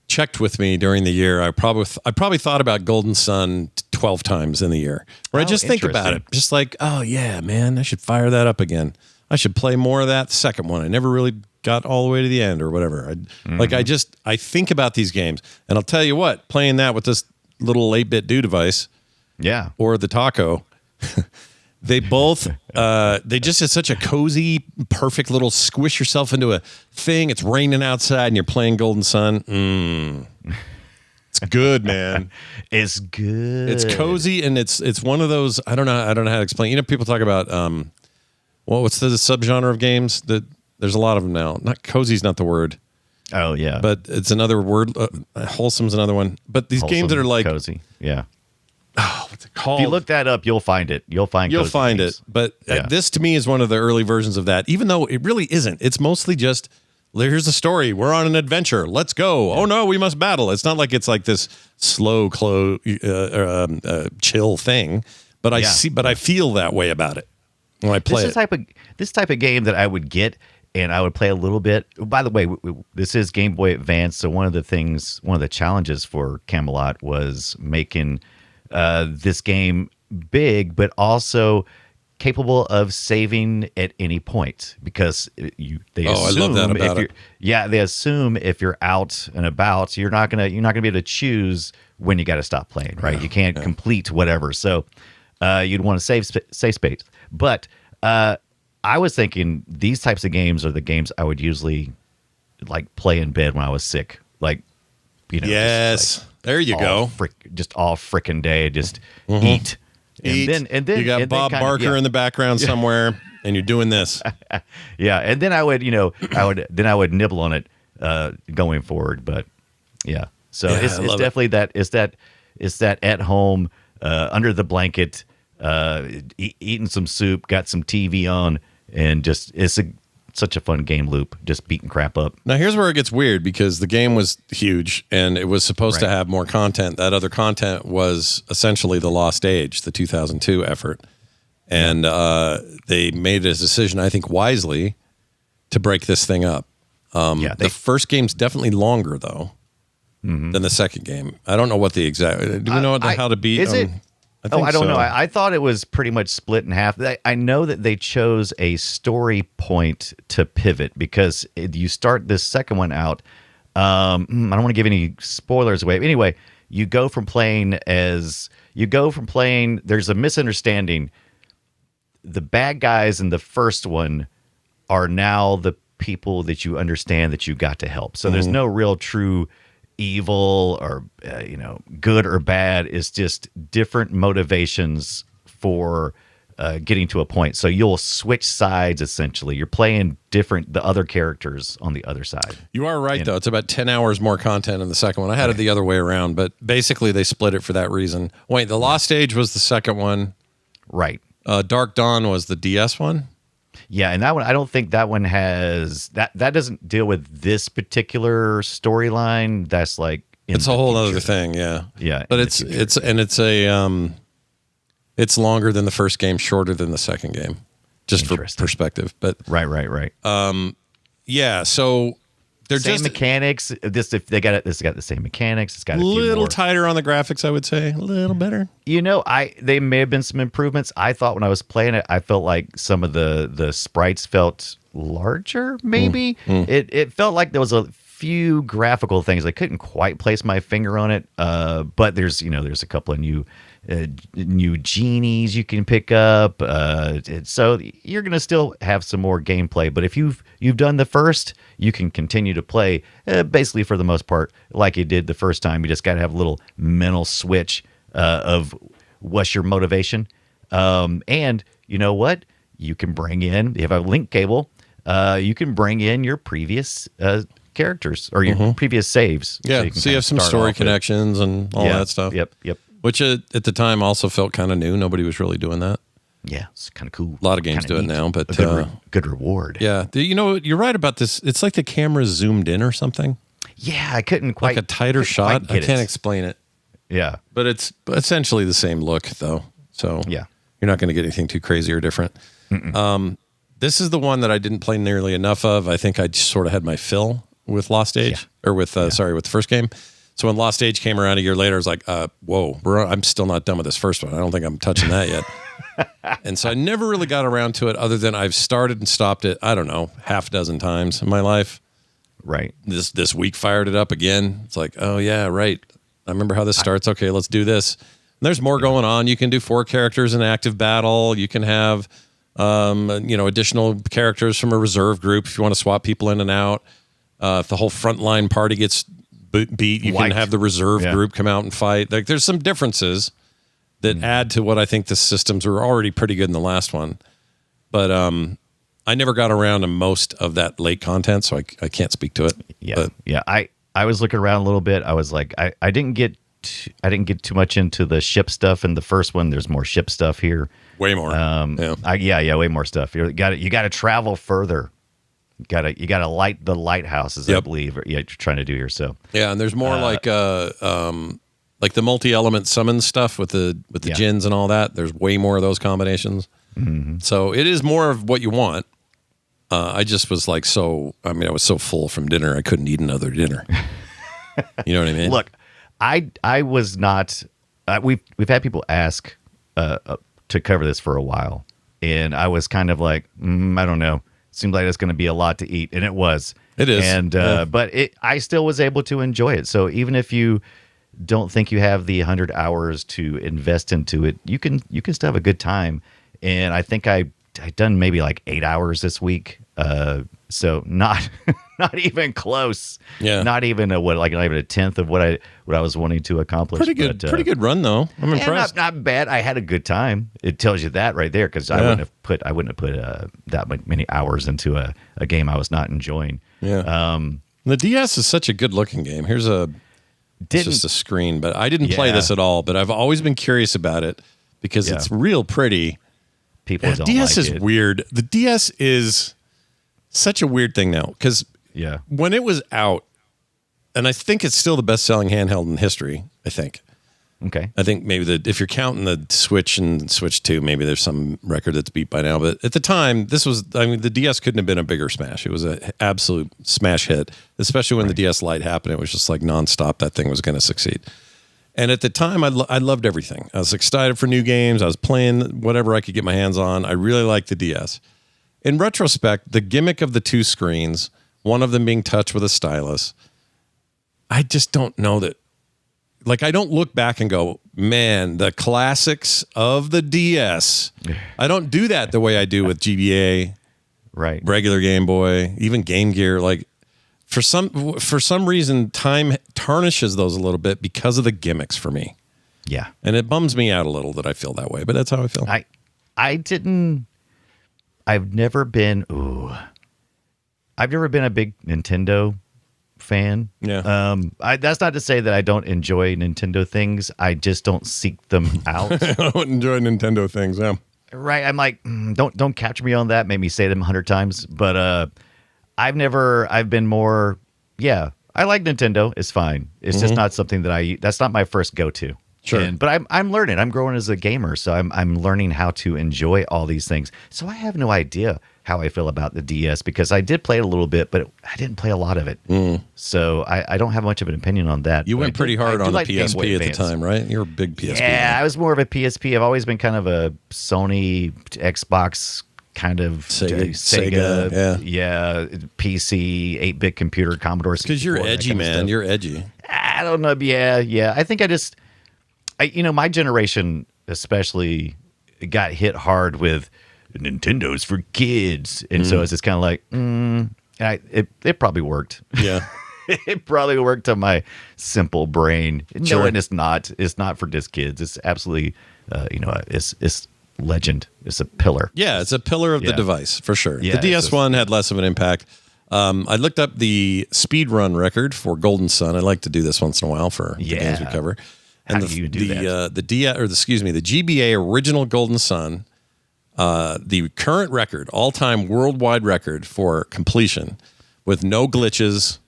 checked with me during the year, I probably thought about Golden Sun 12 times in the year. Where I just think about it, just like, oh yeah, man, I should fire that up again. I should play more of that second one. I never really got all the way to the end or whatever. I think about these games, and I'll tell you what, playing that with this little 8-bit do device, or the taco. They both, they just had such a cozy, perfect little squish yourself into a thing. It's raining outside and you're playing Golden Sun. It's good, man. It's good. It's cozy, and it's one of those, I don't know how to explain. People talk about, what's the subgenre of games that there's a lot of them now. Not cozy's not the word. Oh yeah. But it's another word. Wholesome's another one. But these games that are like cozy. Yeah. Oh, what's it called? If you look that up, you'll find it. You'll find it. But this to me is one of the early versions of that, even though it really isn't. It's mostly just, here's the story. We're on an adventure. Let's go. Yeah. Oh no, we must battle. It's not like it's like this slow, chill thing. But I feel that way about it when I play this type of game that I would get, and I would play a little bit. By the way, this is Game Boy Advance, so one of the challenges for Camelot was making this game big, but also capable of saving at any point, because they assume, I love that about it. They assume if you're out and about, you're not gonna be able to choose when you got to stop playing, right? You can't complete whatever, so you'd want to save space. But I was thinking these types of games are the games I would usually like play in bed when I was sick, like yes. There you go. Just all freaking day, just eat. And then you got Bob Barker in the background somewhere, and you're doing this. Yeah, and then I would, I would nibble on it going forward. But yeah, so it's definitely that. It's that at home, under the blanket, eating some soup, got some TV on, and just such a fun game loop, just beating crap up. Now, here's where it gets weird, because the game was huge, and it was supposed to have more content. That other content was essentially the Lost Age, the 2002 effort. And they made a decision, I think wisely, to break this thing up. The first game's definitely longer, though, than the second game. I don't know what the exact... Do we know how to beat... I don't know. I thought it was pretty much split in half. I know that they chose a story point to pivot because you start this second one out. I don't want to give any spoilers away. But anyway, you go from playing. There's a misunderstanding. The bad guys in the first one are now the people that you understand that you got to help. So there's no real true evil or good or bad. It's just different motivations for getting to a point. So you'll switch sides essentially. You're playing the other characters on the other side. You are right, though. It's about 10 hours more content in the second one. I had it the other way around, but basically they split it for that reason. Wait, the Lost Age was the second one. Right. Dark Dawn was the DS one. Yeah, and that one, I don't think that one has that doesn't deal with this particular storyline. That's like it's a whole other thing, yeah. Yeah. But it's longer than the first game, shorter than the second game. Just for perspective. But Right. Yeah, so they're same just mechanics. This got the same mechanics. It's got a little tighter on the graphics, I would say. A little better. They may have been some improvements. I thought when I was playing it, I felt like some of the sprites felt larger, maybe. It felt like there was a few graphical things. I couldn't quite place my finger on it. But there's a couple of new genies you can pick up. So you're gonna still have some more gameplay. But if you've done the first, you can continue to play basically for the most part like you did the first time. You just got to have a little mental switch of what's your motivation. And you know what? You can bring in, you have a link cable. You can bring in your previous characters or your previous saves. Yeah, so you have some story connections and all that stuff. Yep. Which at the time also felt kind of new. Nobody was really doing that. Yeah, it's kind of cool. A lot of games do it now, but good reward. Yeah, you're right about this. It's like the camera zoomed in or something. Yeah, I couldn't quite like a tighter shot. I can't explain it. Yeah, but it's essentially the same look though. So yeah, you're not going to get anything too crazy or different. This is the one that I didn't play nearly enough of. I think I just sort of had my fill with Lost Age or with with the first game. So when Lost Age came around a year later, I was like, whoa, I'm still not done with this first one. I don't think I'm touching that yet. And so I never really got around to it other than I've started and stopped it, I don't know, half a dozen times in my life. Right. This week fired it up again. It's like, oh yeah, right. I remember how this starts. Okay, let's do this. And there's more going on. You can do 4 characters in active battle. You can have, additional characters from a reserve group if you want to swap people in and out. If the whole frontline party gets beat, you can have the reserve group come out and fight. Like there's some differences that add to what I think the systems were already pretty good in the last one. But I never got around to most of that late content, so I can't speak to it. Yeah. But, yeah. I was looking around a little bit. I was like, I didn't get too much into the ship stuff in the first one. There's more ship stuff here. Way more. Way more stuff. You got to travel further. You got to light the lighthouses, I believe. You're trying to do here. So yeah, and there's more like the multi-element summon stuff with the Djinns and all that. There's way more of those combinations. Mm-hmm. So it is more of what you want. I just was like I was so full from dinner I couldn't eat another dinner. You know what I mean? Look, I was not. We've had people ask to cover this for a while, and I was kind of like, I don't know. Seemed like it's going to be a lot to eat, and it was. It is, and but I still was able to enjoy it. So even if you don't think you have the 100 hours to invest into it, you can still have a good time. And I think I done maybe like 8 hours this week. So not even close. Yeah. Not even not even a tenth of what I was wanting to accomplish. Pretty good run though. I'm impressed. Not bad. I had a good time. It tells you that right there because I wouldn't have put that many hours into a game I was not enjoying. Yeah. The DS is such a good looking game. Here's it's just a screen, but I didn't play this at all. But I've always been curious about it because it's real pretty. People don't DS like is it. weird. The DS is such a weird thing now because when it was out, and I think it's still the best selling handheld in history. I think. Okay. I think maybe if you're counting the Switch and Switch 2, maybe there's some record that's beat by now. But at the time, the DS couldn't have been a bigger smash. It was an absolute smash hit, especially when the DS Lite happened. It was just like nonstop. That thing was going to succeed. And at the time, I loved everything. I was excited for new games. I was playing whatever I could get my hands on. I really liked the DS. In retrospect, the gimmick of the two screens, one of them being touch with a stylus, I just don't know that. Like, I don't look back and go, man, the classics of the DS. I don't do that the way I do with GBA, right? Regular Game Boy, even Game Gear. Like, for some reason, time tarnishes those a little bit because of the gimmicks for me. Yeah. And it bums me out a little that I feel that way, but that's how I feel. I've never been a big Nintendo fan. Yeah. That's not to say that I don't enjoy Nintendo things. I just don't seek them out. I don't enjoy Nintendo things, yeah. Right. I'm like, don't capture me on that. Made me say them 100 times. But I've been more, I like Nintendo. It's fine. It's just not something that's not my first go-to. Sure. But I'm learning. I'm growing as a gamer, so I'm learning how to enjoy all these things. So I have no idea how I feel about the DS because I did play it a little bit, but I didn't play a lot of it. So I don't have much of an opinion on that. You went pretty hard on the like PSP at the time, right? You're a big PSP. Yeah, I was more of a PSP. I've always been kind of a Sony, Xbox kind of Sega, yeah, PC, 8-bit computer, Commodore 64. Because you're edgy, man. You're edgy. I don't know. Yeah. I think my generation especially got hit hard with Nintendo's for kids. And so it's just kind of like, it probably worked. Yeah. It probably worked on my simple brain. Sure. No, and it's not. It's not for just kids. It's absolutely, it's legend. It's a pillar. Yeah, it's a pillar of the device, for sure. Yeah, the DS1 had less of an impact. I looked up the speed run record for Golden Sun. I like to do this once in a while for the games we cover. And How do you do that? The GBA original Golden Sun, the current record, all-time worldwide record for completion with no glitches,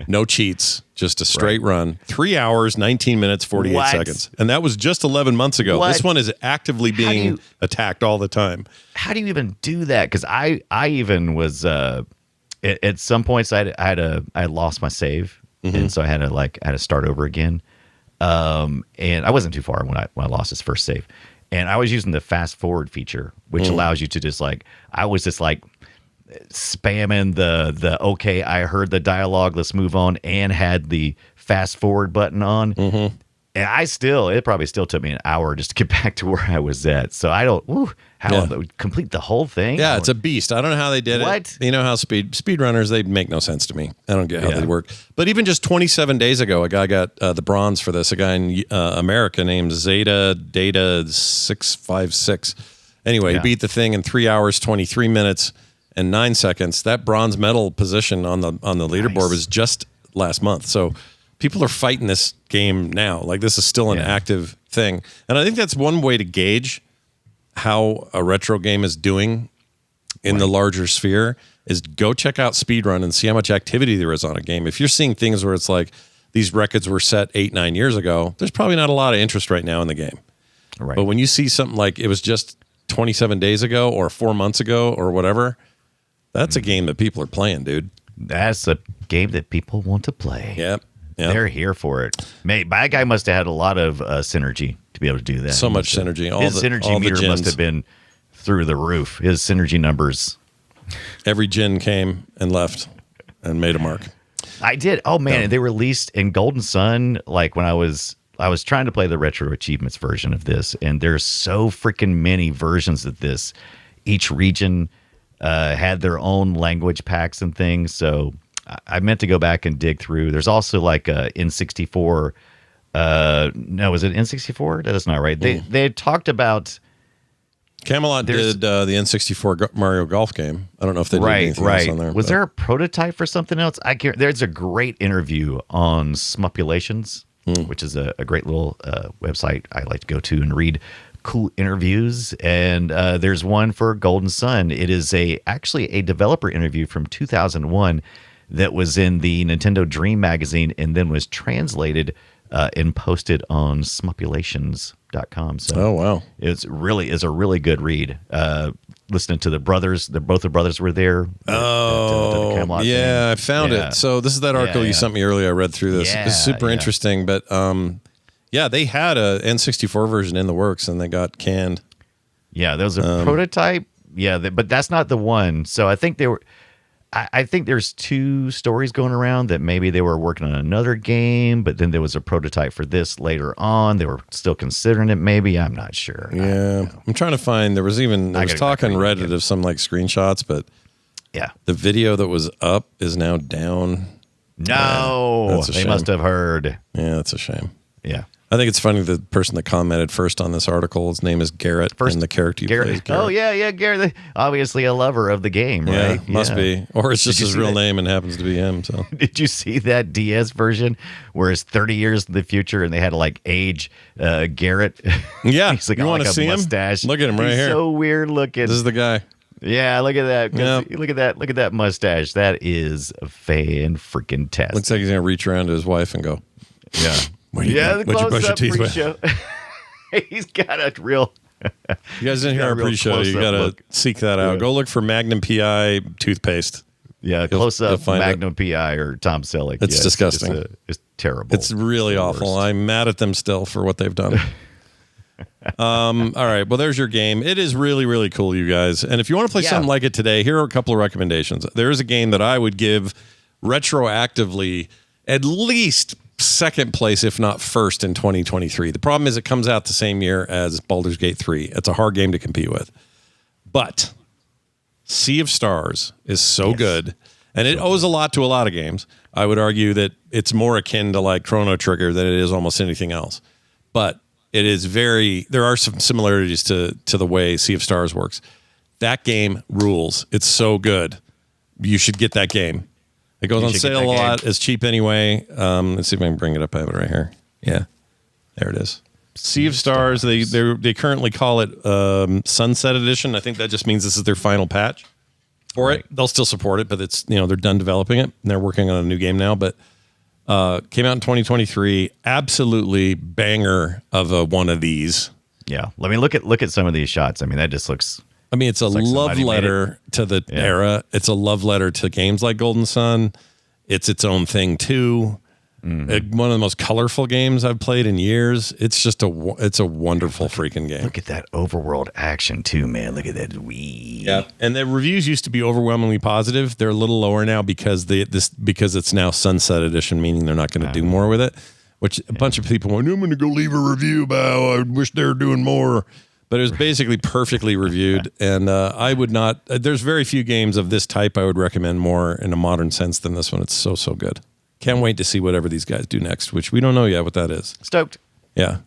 no cheats, just a straight run. 3 hours, 19 minutes, 48 seconds. And that was just 11 months ago. This one is actively being attacked all the time. How do you even do that? Because I even was at some points I lost my save, and so I had to start over again. And I wasn't too far when I lost his first save, and I was using the fast forward feature, which allows you to just I was just spamming the okay, I heard the dialogue, let's move on, and had the fast forward button on. And it probably still took me an hour just to get back to where I was at. So I don't complete the whole thing. Yeah, it's a beast. I don't know how they did it. You know how speedrunners, they make no sense to me. I don't get how they work. But even just 27 days ago, a guy got the bronze for this. A guy in America named Zeta Data 656. Anyway, he beat the thing in 3 hours, 23 minutes, and 9 seconds. That bronze medal position on the leaderboard was just last month. So people are fighting this game now. Like, this is still an active thing. And I think that's one way to gauge how a retro game is doing in the larger sphere is go check out speedrun and see how much activity there is on a game. If you're seeing things where it's like these records were set 8-9 years ago, there's probably not a lot of interest right now in the game. Right. But when you see something like it was just 27 days ago or 4 months ago or whatever, that's a game that people are playing, dude. That's a game that people want to play. Yep. They're here for it. Mate, that guy must have had a lot of synergy to be able to do that. So much synergy. His synergy meter must have been through the roof. His synergy numbers. Every Djinn came and left and made a mark. I did. Oh man, they released in Golden Sun. Like when I was trying to play the Retro Achievements version of this, and there's so freaking many versions of this. Each region had their own language packs and things. So I meant to go back and dig through. There's also like a N64. No, was it N64? That's not right. They had talked about Camelot did the N64 Mario Golf game. I don't know if they did anything else on there. Was there a prototype for something else? I can't. There's a great interview on Smupulations, which is a great little website I like to go to and read cool interviews. And there's one for Golden Sun. It is actually a developer interview from 2001 that was in the Nintendo Dream magazine and then was translated and posted on smupulations.com. So oh wow, it's a really good read. Listening to the brothers, both the brothers were there. Oh, the Camelot yeah, thing. I found it. So this is that article you sent me earlier. I read through this. It's super interesting, but Yeah, they had a N64 version in the works, and they got canned. Yeah, there was a prototype. Yeah, but that's not the one. So I think they were. I think there's 2 stories going around that maybe they were working on another game, but then there was a prototype for this later on. They were still considering it. Maybe I'm not sure. Yeah, I'm trying to find. There was talk on Reddit of some like screenshots, but yeah, the video that was up is now down. No, they must have heard. Yeah, that's a shame. Yeah. I think it's funny the person that commented first on this article, his name is Garrett, and the character you play is Garrett. Oh, yeah, Garrett. Obviously a lover of the game, right? Yeah, must be. Or it's just his real name and happens to be him. So, did you see that DS version where it's 30 years in the future and they had to like age Garrett? Yeah, he's like, you want to see mustache. Him? Look at him right He's here. So weird looking. This is the guy. Yeah, look at that. Yep. Look at that mustache. That is fan-freaking-tastic. Looks like he's going to reach around to his wife and go, yeah. What'd you brush your teeth with? He's got a real. You guys didn't hear our pre-show. You got to seek that out. Yeah. Go look for Magnum PI toothpaste. Yeah, close up Magnum PI or Tom Selleck. It's disgusting. It's terrible. It's really awful. I'm mad at them still for what they've done. All right. Well, there's your game. It is really, really cool, you guys. And if you want to play something like it today, here are a couple of recommendations. There is a game that I would give retroactively at least second place, if not first, in 2023. The problem is it comes out the same year as Baldur's Gate 3. It's a hard game to compete with. But Sea of Stars is so good, and it owes a lot to a lot of games. I would argue that it's more akin to like Chrono Trigger than it is almost anything else. But it is there are some similarities to the way Sea of Stars works. That game rules. It's so good. You should get that game. It goes on sale a lot. It's cheap anyway. Let's see if I can bring it up. I have it right here. Yeah, there it is. Sea of Stars. They currently call it Sunset Edition. I think that just means this is their final patch for it. They'll still support it, but it's they're done developing it and they're working on a new game now. But came out in 2023. Absolutely banger of one of these. Yeah, let me look at some of these shots. I mean, that just looks. I mean, it's a love letter to the era. It's a love letter to games like Golden Sun. It's its own thing too. Mm-hmm. One of the most colorful games I've played in years. It's just it's a wonderful freaking game. Look at that overworld action too, man. Look at that. Yeah, and the reviews used to be overwhelmingly positive. They're a little lower now because because it's now Sunset Edition, meaning they're not going to do more with it. Which a bunch of people went, I'm going to go leave a review about. I wish they were doing more. But it was basically perfectly reviewed, and I would not. There's very few games of this type I would recommend more in a modern sense than this one. It's so good. Can't wait to see whatever these guys do next, which we don't know yet what that is. Stoked. Yeah,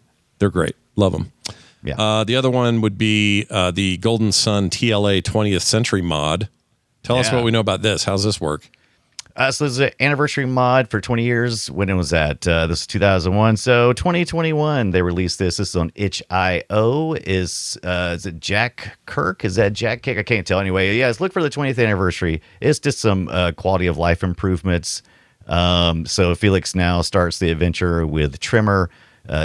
they're great. Love them. Yeah. The other one would be the Golden Sun TLA 20th Century mod. Tell us what we know about this. How's this work? So this is an anniversary mod for 20 years. When it was at this is 2001. So 2021 they released this. This is on itch.io. Is it Jack Kirk? Is that Jack Kick? I can't tell. Anyway, yes. Look for the 20th anniversary. It's just some quality of life improvements. So Felix now starts the adventure with Trimmer.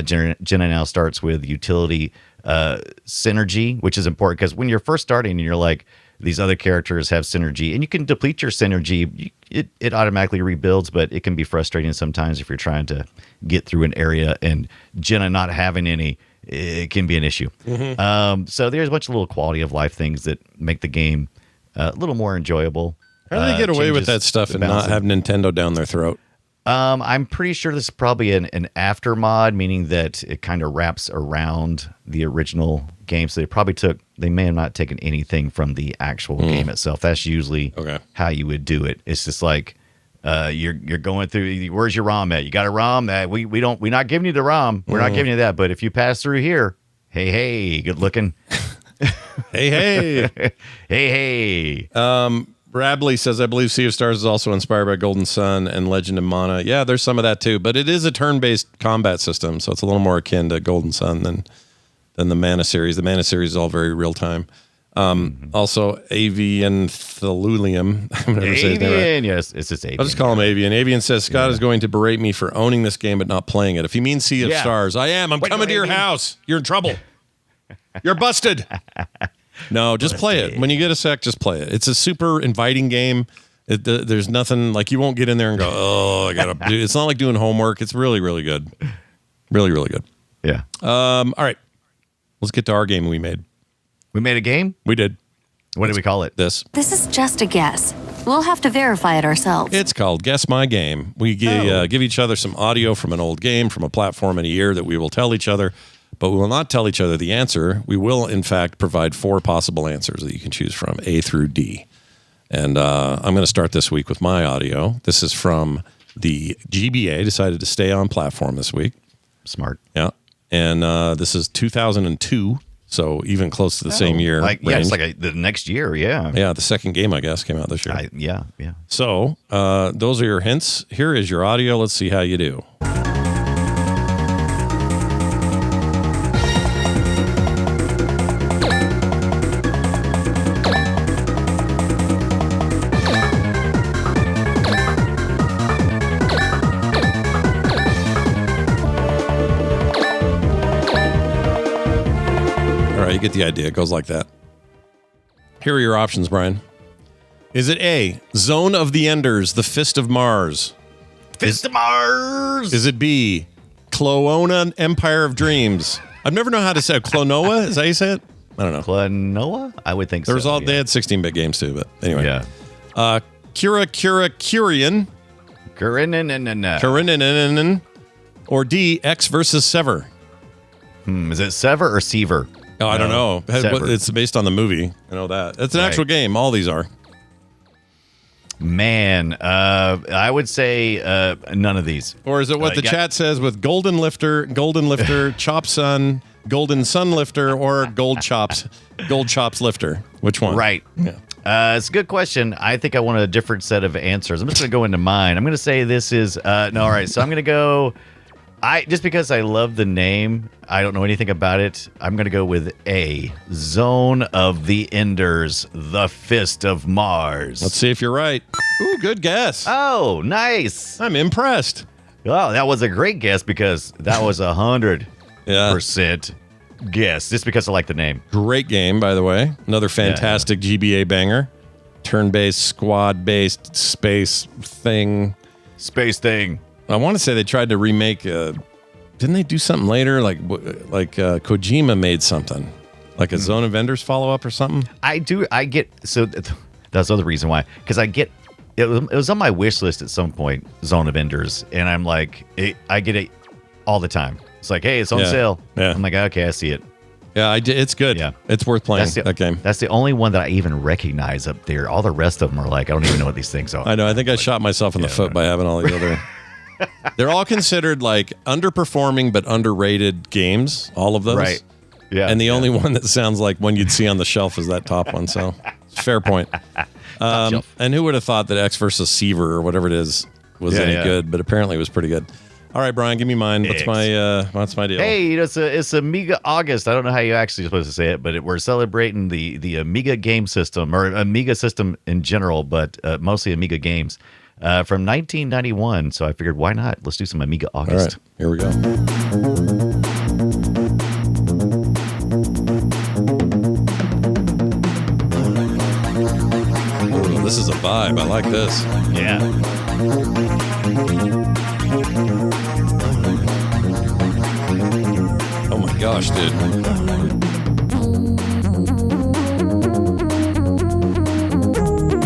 Jenna now starts with utility synergy, which is important because when you're first starting and you're like, these other characters have synergy, and you can deplete your synergy. It automatically rebuilds, but it can be frustrating sometimes if you're trying to get through an area and Jenna not having any. It can be an issue. Mm-hmm. So there's a bunch of little quality of life things that make the game a little more enjoyable. How do they get away with that stuff and not have Nintendo down their throat? I'm pretty sure this is probably an after mod, meaning that it kind of wraps around the original game. So they may have not taken anything from the actual game itself. That's usually how you would do it. It's just like you're going through. Where's your ROM at? You got a ROM? We're not giving you the ROM. We're not giving you that. But if you pass through here, hey, good looking. hey. Rabley says, I believe Sea of Stars is also inspired by Golden Sun and Legend of Mana. Yeah, there's some of that too, but it is a turn-based combat system, so it's a little more akin to Golden Sun than the Mana series. The Mana series is all very real-time. Also, Avian Thellulium. I'm never say his name right. Yes, it's just Avian. I'll just call him Avian. Avian says, Scott is going to berate me for owning this game but not playing it. If he means Sea of Stars, I am. I'm coming to your house. You're in trouble. You're busted. No, just play it. When you get a sec, just play it. It's a super inviting game. There's nothing like you won't get in there and go, oh, I gotta do. It's not like doing homework. It's really, really good. Really, really good. Yeah. All right. Let's get to our game we made. We made a game? We did. What did we call it? This. This is just a guess. We'll have to verify it ourselves. It's called Guess My Game. We give each other some audio from an old game, from a platform in a year that we will tell each other, but we will not tell each other the answer. We will, in fact, provide 4 possible answers that you can choose from, A through D. And I'm going to start this week with my audio. This is from the GBA, decided to stay on platform this week. Smart. Yeah. And this is 2002, so even close to the same year. It's like the next year, yeah. Yeah, the second game, I guess, came out this year. Yeah. So those are your hints. Here is your audio. Let's see how you do. You get the idea. It goes like that. Here are your options, Brian. Is it A, Zone of the Enders, The Fist of Mars? Fist of Mars! Is it B, Clonoa, Empire of Dreams? I've never known how to say it. Clonoa? Is that how you say it? I don't know. Clonoa? I would think There's so. They had 16-bit games too, but anyway. Yeah. Curian. Curinin. Or D, X versus Sever. Is it Sever or Sever? Oh, I don't know. Sever. It's based on the movie. I know that. It's an actual game. All these are. Man, I would say none of these. Or is it what the chat says with Golden Lifter, Chop Sun, Golden Sun Lifter, or Gold Chops Lifter? Which one? Right. Yeah. It's a good question. I think I want a different set of answers. I'm just going to go into mine. I'm going to say this is all right. So I'm going to go. Just because I love the name, I don't know anything about it. I'm going to go with A, Zone of the Enders, The Fist of Mars. Let's see if you're right. Ooh, good guess. Oh, nice. I'm impressed. Oh, that was a great guess because that was 100% guess, just because I like the name. Great game, by the way. Another fantastic GBA banger. Turn-based, squad-based, space thing. I want to say they tried to remake. Didn't they do something later? Like Kojima made something, like a Zone of Enders follow up or something. I get so that's the other reason why, because I get it was on my wish list at some point, Zone of Enders, and I'm like I get it all the time. It's like, hey, it's on sale. Yeah. I'm like, okay, I see it. Yeah, it's good. Yeah, it's worth playing that game. That's the only one that I even recognize up there. All the rest of them are like, I don't even know what these things are. I know. I think I shot myself in the foot by having all these other. They're all considered like underperforming but underrated games, all of those. Right. Yeah. And the only one that sounds like one you'd see on the shelf is that top one. So, fair point. And who would have thought that X versus Seaver or whatever it is was any good? But apparently it was pretty good. All right, Brian, give me mine. What's my deal? Hey, it's Amiga August. I don't know how you actually supposed to say it, but we're celebrating the Amiga game system, or Amiga system in general, but mostly Amiga games. From 1991, so I figured, why not? Let's do some Amiga August. All right, here we go. Ooh, this is a vibe. I like this. Yeah. Oh my gosh, dude.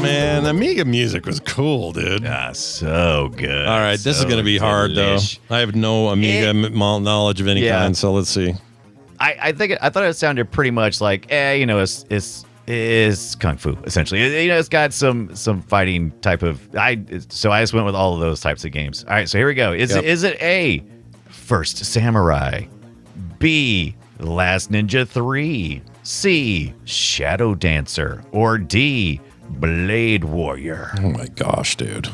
Man, Amiga music was cool, dude. Ah, so good. All right, this is going to be hard, though. I have no Amiga knowledge of any kind, so let's see. I thought it sounded pretty much like, it's kung fu essentially. It's got some fighting type of. So I just went with all of those types of games. All right, so here we go. Is it A, First Samurai, B, Last Ninja 3, C, Shadow Dancer, or D, Blade Warrior? Oh my gosh, dude.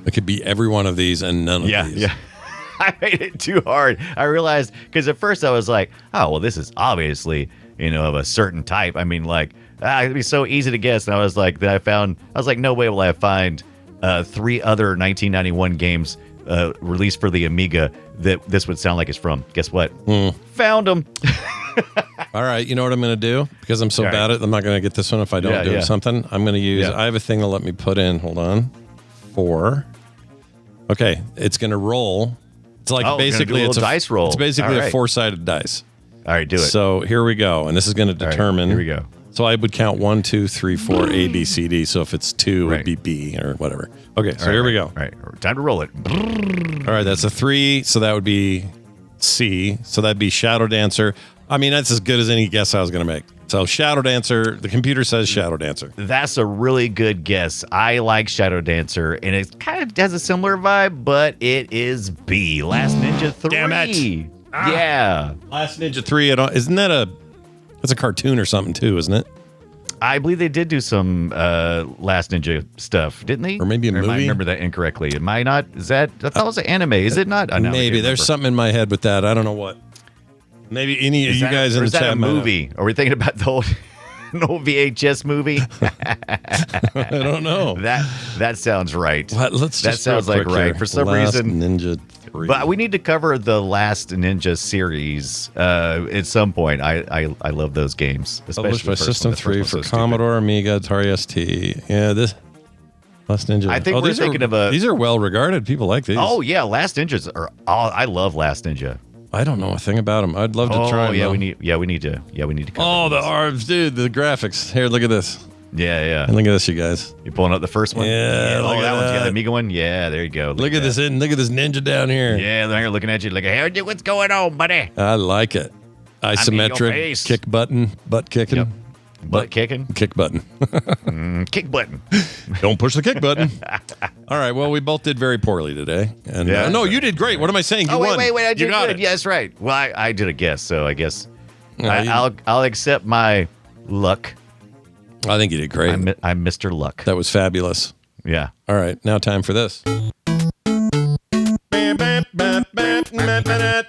It could be every one of these and none of these. Yeah. I made it too hard. I realized, because at first I was like, oh, well, this is obviously, of a certain type. I mean, like, it'd be so easy to guess. And I was like, no way will I find 3 other 1991 games released for the Amiga that this would sound like it's from. Guess what? Found them. All right, you know what I'm going to do? Because I'm so bad at it, I'm not going to get this one if I don't do something. I'm going to use, I have a thing to let me put in, hold on, 4. Okay, it's going to roll It's like Oh, basically it's a dice roll. It's basically All a right. 4-sided dice. All right, do it. So here we go, and this is going to All right, determine. here we go. So I would count 1, 2, 3, 4, A, B, C, D. So if it's 2, it'd be B or whatever. Okay, so here we go. All right, time to roll it. All right, that's a 3, so that would be C. So that'd be Shadow Dancer. I mean, that's as good as any guess I was going to make. So Shadow Dancer, the computer says Shadow Dancer. That's a really good guess. I like Shadow Dancer, and it kind of has a similar vibe, but it is B. Last Ninja 3. Damn it. Yeah. Last Ninja 3, isn't that that's a cartoon or something too, isn't it? I believe they did do some Last Ninja stuff, didn't they? Or maybe a Am I movie? remember that incorrectly. Am I not? Is that? I thought it was an anime. Is it not? I know, I Maybe. can't There's remember. something in my head with that. I don't know what. Maybe any of Is you that- guys or in the is that chat a might know. movie? Are we thinking about the old, an old VHS movie? I don't know. That sounds right. Let's That just sounds real like quick right. here. For some Last reason. Ninja 3. But we need to cover the Last Ninja series at some point. I love those games, especially Published by the first System one. The first 3 one's for so stupid. Commodore, Amiga, Atari ST. Yeah, this Last Ninja. I think we're these thinking are, of a- These are well regarded. People like these. Oh yeah, Last Ninjas are. I love Last Ninja. I don't know a thing about them. I'd love to try them. yeah, though. we need to. Yeah, we need to. Cover Oh, the these. arms, dude. The graphics. Here, look at this. Yeah. And look at this, you guys. You pulling up the first one? Yeah, Oh, look at that one's that. the Amiga one. Yeah, there you go. Look at that. this. Look at this ninja down here. Yeah, they're looking at you like, hey, dude, what's going on, buddy? I like it. your Isometric face. kick button, butt kicking. Yep. Butt kicking, Kick button. kick button. Don't push the kick button. All right. Well, we both did very poorly today. And Yeah. no, you did great. What am I saying? You Oh won. wait! I did you got good. it. Yeah, that's right. Well, I did a guess, so I guess Yeah, I'll accept my luck. I think you did great. I'm Mr. Luck. That was fabulous. Yeah. All right. Now time for this.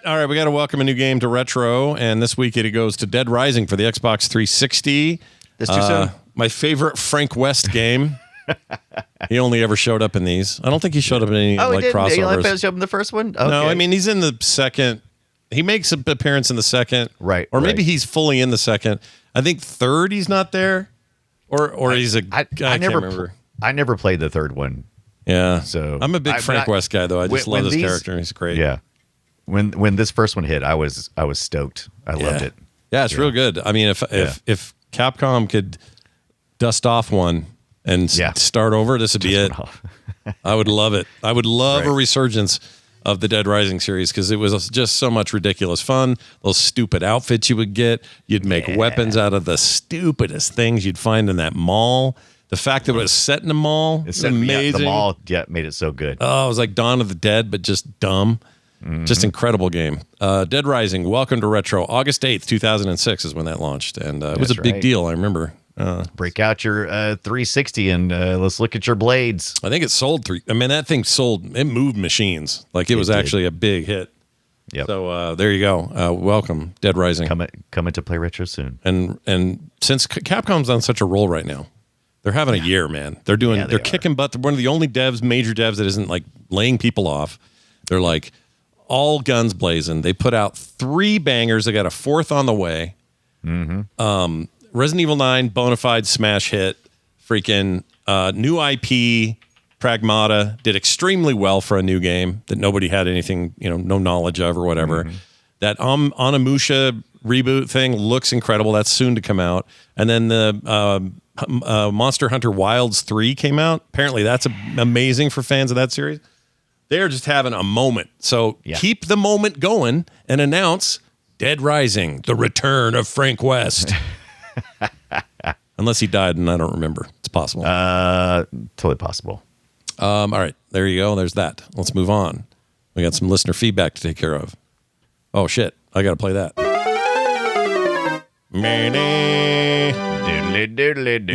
All right, we got to welcome a new game to Retro, and this week it goes to Dead Rising for the Xbox 360. That's too soon. My favorite Frank West game. He only ever showed up in these. I don't think he showed up in any Oh, like he didn't. He only crossovers. showed up in the first one. Okay. No, I mean he's in the second. He makes an appearance in the second, Right, Or maybe right. he's fully in the second. I think third he's not there, or he's a. I can't remember. I never played the third one. Yeah, So I'm a big Frank but West guy though. I just when love his these- character. He's great. Yeah. When this first one hit, I was stoked. I loved it. Yeah, it's real good. I mean, if Capcom could dust off one and Yeah. start over, this would be it. I would love it. I would love a Right. resurgence of the Dead Rising series because it was just so much ridiculous fun. Those stupid outfits you would get. You'd make weapons out of the stupidest things you'd find in that mall. The fact that it was set in a mall It's is amazing. the mall made it so good. Oh, it was like Dawn of the Dead, but just dumb. Just incredible game. Dead Rising, welcome to Retro. August 8th, 2006 is when that launched. And it was a That's big right. deal, I remember. Break out your 360 and let's look at your blades. I think it sold that thing sold, it moved machines. Like it was did. actually a big hit. Yep. So there you go. Welcome, Dead Rising. Coming to play retro soon. And since Capcom's on such a roll right now, they're having a year, man. They're doing, Yeah, they they're are. kicking butt. They're one of the only major devs that isn't like laying people off. They're like all guns blazing. They put out 3 bangers. They got a 4th on the way. Resident Evil 9, bona fide smash hit. Freaking new IP, Pragmata, did extremely well for a new game that nobody had anything, no knowledge of or whatever. That Onimusha reboot thing looks incredible. That's soon to come out. And then the Monster Hunter Wilds 3 came out. Apparently that's amazing for fans of that series. They're just having a moment. So keep the moment going and announce Dead Rising, the return of Frank West. Unless he died and I don't remember. It's possible. Totally possible. All right. There you go. There's that. Let's move on. We got some listener feedback to take care of. Oh, shit. I got to play that. You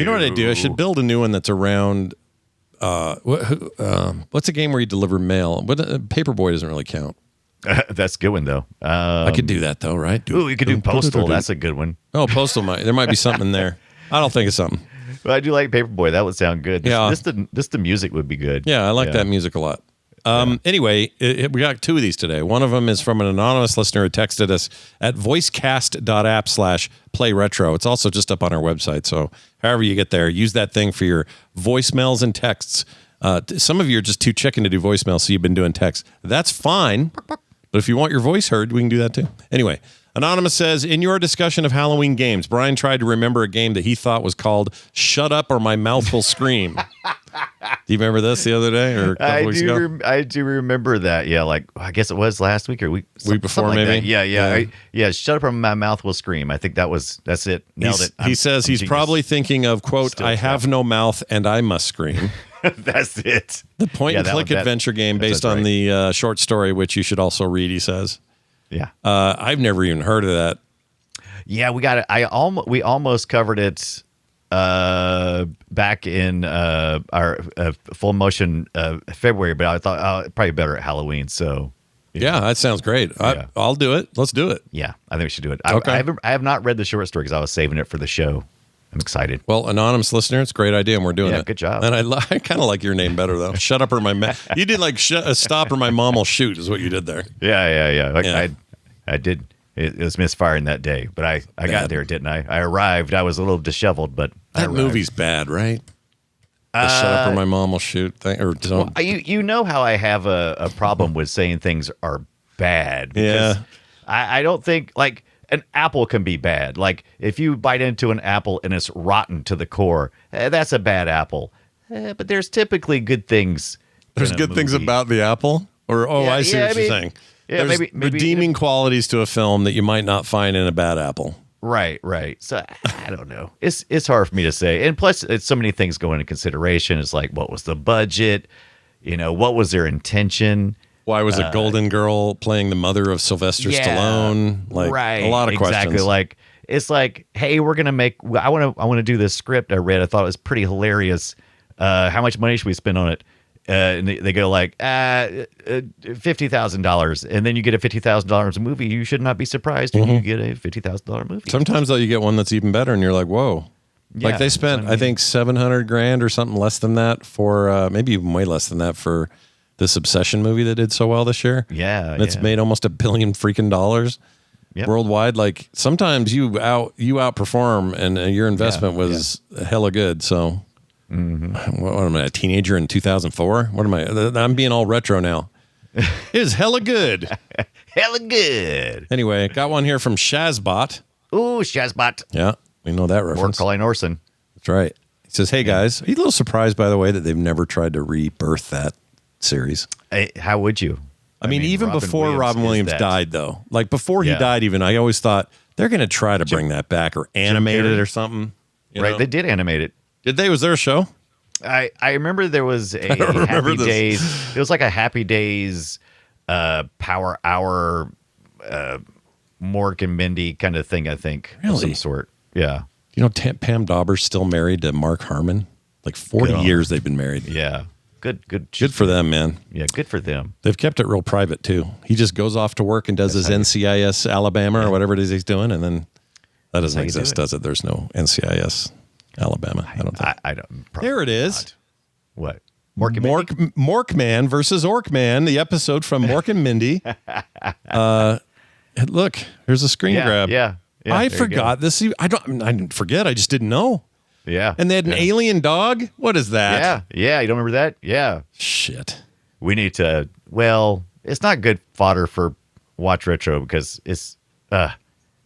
know what I do? I should build a new one that's around. What's a game where you deliver mail? Paperboy doesn't really count. That's a good one though. I could do that though, right? Ooh, you could do Postal. That's a good one. Oh, Postal there might be something in there. I don't think it's something. But I do like Paperboy. That would sound good. Yeah. Just the music would be good. Yeah, I like that music a lot. Anyway, we got 2 of these today. One of them is from an anonymous listener who texted us at voicecast.app/playretro. It's also just up on our website. So however you get there, use that thing for your voicemails and texts. Some of you are just too chicken to do voicemails, so you've been doing texts. That's fine. But if you want your voice heard, we can do that too. Anyway, Anonymous says, in your discussion of Halloween games, Brian tried to remember a game that he thought was called Shut Up or My Mouth Will Scream. Do you remember this the other day or a couple weeks ago? I do remember that. Yeah, like I guess it was last week or week before like maybe. That. Yeah. Shut up or my mouth will scream. I think that's it. Nailed it. He says he's probably thinking of, quote, I have no mouth and I must scream. That's it. The point-and-click adventure game based on the short story, which you should also read, he says. Yeah. I've never even heard of that. Yeah, we got it. We almost covered it back in our full motion February, but I thought probably better at Halloween. So yeah, that sounds great. Yeah. I'll do it. Let's do it. Yeah, I think we should do it. Okay. I have not read the short story because I was saving it for the show. I'm excited. Well, anonymous listener, it's a great idea, and we're doing it. Good job. And I kind of like your name better though. Shut up or my you did like stop or my mom will shoot is what you did there. Yeah. I did. It was misfiring that day, but I got there, didn't I? I arrived. I was a little disheveled, but that movie's bad, right? The shut up or my mom will shoot thing, or don't. Well, you know how I have a problem with saying things are bad. Yeah. I don't think like an apple can be bad. Like if you bite into an apple and it's rotten to the core, that's a bad apple. But there's typically good things. There's good things about the apple, or I see what you're saying. Yeah, there's maybe redeeming qualities to a film that you might not find in a bad apple. Right. So I don't know. It's hard for me to say. And plus, it's so many things go into consideration. It's like, what was the budget? What was their intention? Why was a golden girl playing the mother of Sylvester Stallone? Like a lot of questions. Exactly. Like it's like, hey, we're gonna make. I want to do this script I read. I thought it was pretty hilarious. How much money should we spend on it? And they go like $50,000, and then you get a $50,000 movie. You should not be surprised when you get a $50,000 movie. Sometimes though, you get one that's even better, and you're like, whoa. Yeah, like they spent, I think, $700,000 or something less than that for, maybe even way less than that for this Obsession movie that did so well this year. Yeah, and it's made almost $1 billion freaking dollars worldwide. Like sometimes you outperform, and your investment was hella good. So. Mm-hmm. What am I, a teenager in 2004? What am I? I'm being all retro now. It is hella good. Hella good. Anyway, got one here from Shazbot. Ooh, Shazbot. Yeah, we know that reference. Or Colleen Orson. That's right. He says, hey guys, are you a little surprised, by the way, that they've never tried to rebirth that series? How would you? I mean, even before Robin Williams died, though. Like before he died even, I always thought they're going to try to bring that back or animate it or something. You know? They did animate it. Did they? Was there a show? I remember there was a Happy Days. It was like a Happy Days Power Hour Mork and Mindy kind of thing, I think. Really? Of some sort. Yeah. You know, Pam Dauber's still married to Mark Harmon. Like 40 years they've been married. Yeah. Good for them, man. Yeah, good for them. They've kept it real private, too. He just goes off to work and does his NCIS Alabama or whatever it is he's doing, and then that doesn't exist, does it? There's no NCIS Alabama. I don't think. I don't. There it is. Not. What? Morkman versus Orkman, the episode from Mork and Mindy. Look, here's a screen grab. Yeah. I forgot this. I didn't forget. I just didn't know. Yeah. And they had an alien dog. What is that? Yeah. You don't remember that? Yeah. Shit. We need to. Well, it's not good fodder for Watch Retro because it's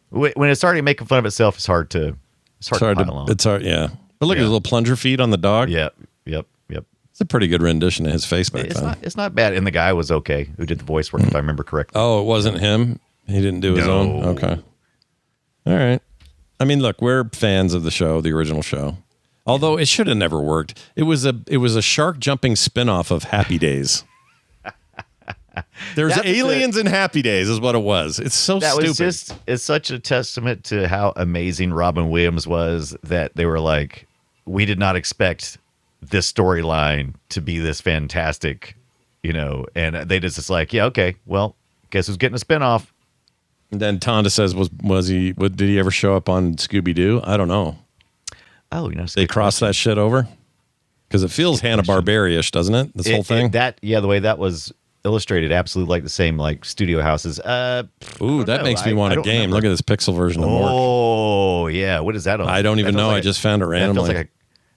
when it's already making fun of itself. It's hard to. It's hard. Yeah. But look at his little plunger feet on the dog. Yep. It's a pretty good rendition of his face back then. It's not bad. And the guy was okay who did the voice work, if I remember correctly. Oh, it wasn't him? He didn't do his own? Okay. All right. I mean, look, we're fans of the show, the original show. Although it should have never worked. It was a shark jumping spinoff of Happy Days. There's aliens in Happy Days is what it was. It's so stupid. It's such a testament to how amazing Robin Williams was that they were like, we did not expect this storyline to be this fantastic, and they just like, yeah, okay, well, guess who's getting a spinoff? And then Tonda says, did he ever show up on Scooby-Doo? I don't know. Oh, they crossed that shit over? Because it feels Hanna-Barbera-ish, doesn't it? This whole thing? The way that was illustrated, absolutely like the same, like studio houses. Ooh, that makes me want a game. Look at this pixel version of Mork. Oh, yeah. What is that on? I don't even know. I just found it randomly.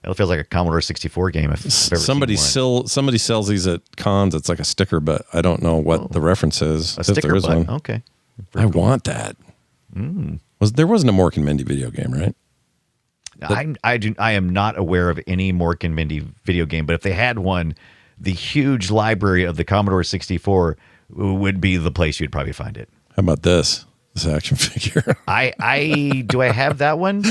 It feels like a Commodore 64 game. If I've ever Somebody seen one. somebody sells these at cons. It's like a sticker, but I don't know what the reference is. A if sticker there is button. one. Okay. I want that. There wasn't a Mork and Mindy video game, right? I am not aware of any Mork and Mindy video game, but if they had one, the huge library of the Commodore 64 would be the place you'd probably find it. How about this action figure? Do I have that one?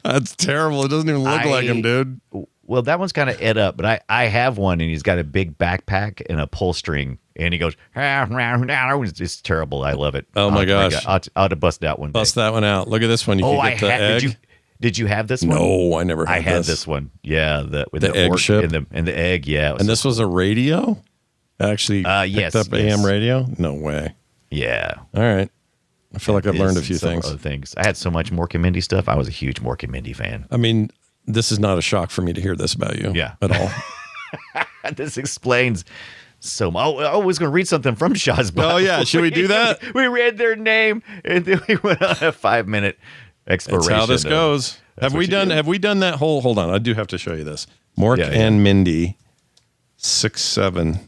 That's terrible. It doesn't even look like him, dude. Well, that one's kind of ed up, but I have one, and he's got a big backpack and a pull string, and he goes, it's terrible. I love it. Oh my gosh. I'll have to bust that one. Bust that one out. Look at this one. You can get the egg. Did you have this one? No, I never had I had this one. Yeah, with the egg orc ship and the egg. Yeah, and this was a radio. Actually, yes, picked up AM radio. No way. Yeah. All right. I feel like I've learned a few some things. other things. I had so much Mork and Mindy stuff. I was a huge Mork and Mindy fan. I mean, this is not a shock for me to hear this about you. Yeah. At all. This explains so much. I was going to read something from Shazbot. Oh yeah, should we do that? We read their name and then we went on a 5-minute exploration. That's how this goes. Have we done that whole? Hold on, I do have to show you this. Mork and Mindy, 6-7.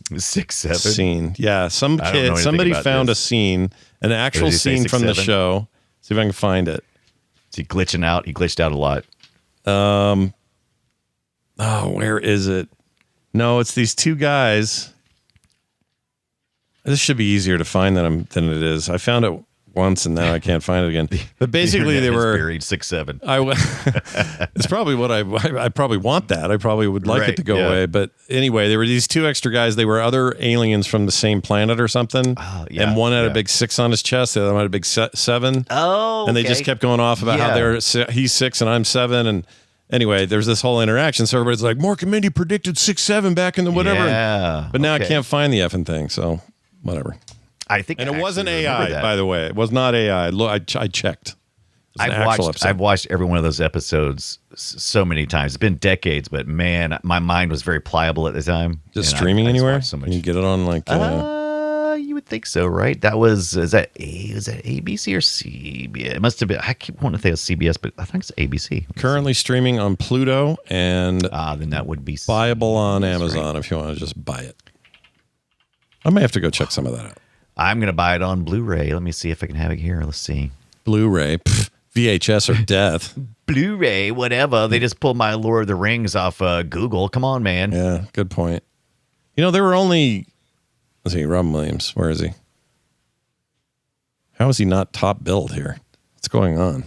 6-7 scene. Yeah, somebody found a scene, an actual scene from the show. See if I can find it. Is he glitching out? He glitched out a lot. Where is it? No, it's these two guys. This should be easier to find than it is. I found it once and now I can't find it again. But basically, they were buried 6-7. It's probably what I probably want that. I probably would like it to go away. But anyway, there were these two extra guys. They were other aliens from the same planet or something. And one had a big 6 on his chest. The other one had a big 7. Oh, and they just kept going off about how he's 6 and I'm 7. And anyway, there's this whole interaction. So everybody's like, Mork and Mindy predicted 6-7 back in the whatever. Yeah. But now I can't find the effing thing. So whatever. I think, and it wasn't AI, by the way. It was not AI. Look, I checked. I've watched every one of those episodes so many times. It's been decades, but man, my mind was very pliable at the time. Just streaming anywhere? So much. Can you get it on like? You would think so, right? Was that ABC or CBS? It must have been. I keep wanting to say it was CBS, but I think it's ABC. Currently streaming on Pluto, and then that would be buyable on Amazon if you want to just buy it. I may have to go check some of that out. I'm going to buy it on Blu-ray. Let me see if I can have it here. Let's see. Blu-ray, VHS or death. Blu-ray, whatever. They just pulled my Lord of the Rings off Google. Come on, man. Yeah, good point. You know, there were only... Let's see, Robin Williams. Where is he? How is he not top billed here? What's going on?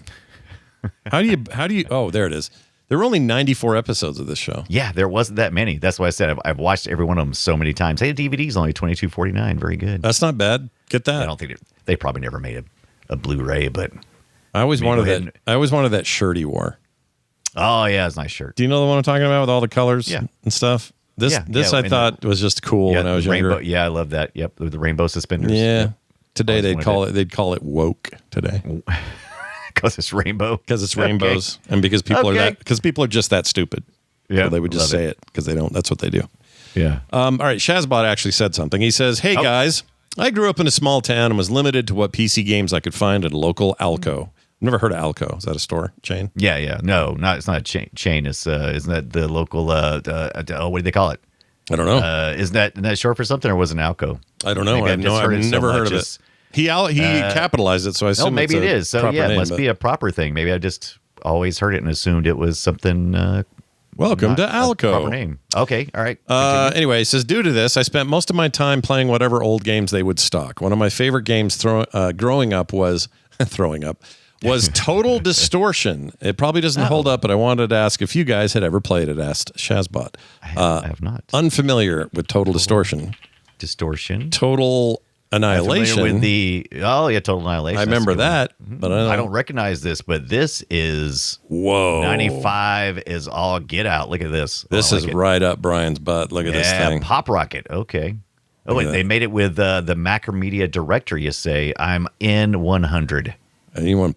How do you... Oh, there it is. There were only 94 episodes of this show. Yeah, there wasn't that many. That's why I said I've watched every one of them so many times. Hey, DVD's only $22.49. Very good. That's not bad. Get that. I don't think they probably never made a Blu-ray, but I always wanted that. I always wanted that shirt he wore. Oh yeah, it's a nice shirt. Do you know the one I'm talking about with all the colors and stuff? This I thought was just cool when I was younger. Yeah, I love that. Yep, the rainbow suspenders. Yeah. Yep. Today they'd call it woke today. Because it's rainbow. Because it's rainbows, and because people are just that stupid. Yeah, so they would just say it because they don't. That's what they do. Yeah. All right. Shazbot actually said something. He says, "Hey guys, I grew up in a small town and was limited to what PC games I could find at a local Alco. I've never heard of Alco. Is that a store chain? Yeah. No, it's not a chain. It's isn't that the local? What do they call it? I don't know. Isn't that short for something, or was it an Alco? I don't know. I've never heard of it. He capitalized it, so I assume maybe it is. So yeah, it must be be a proper thing. Maybe I just always heard it and assumed it was something. Welcome to Alco. Proper name. Okay, all right. Anyway, he says, due to this, I spent most of my time playing whatever old games they would stock. One of my favorite games growing up was Total Distortion. It probably doesn't hold up, but I wanted to ask if you guys had ever played it, asked Shazbot. I have not. Unfamiliar with Total Distortion. Total Annihilation. With Total Annihilation. I remember that, but I don't recognize this, but this is 95 is all get out. Look at this. This is right up Brian's butt. Look at this thing. Pop Rocket. Okay. Oh, wait, they made it with the Macromedia director, you say. I'm in 100. Anyone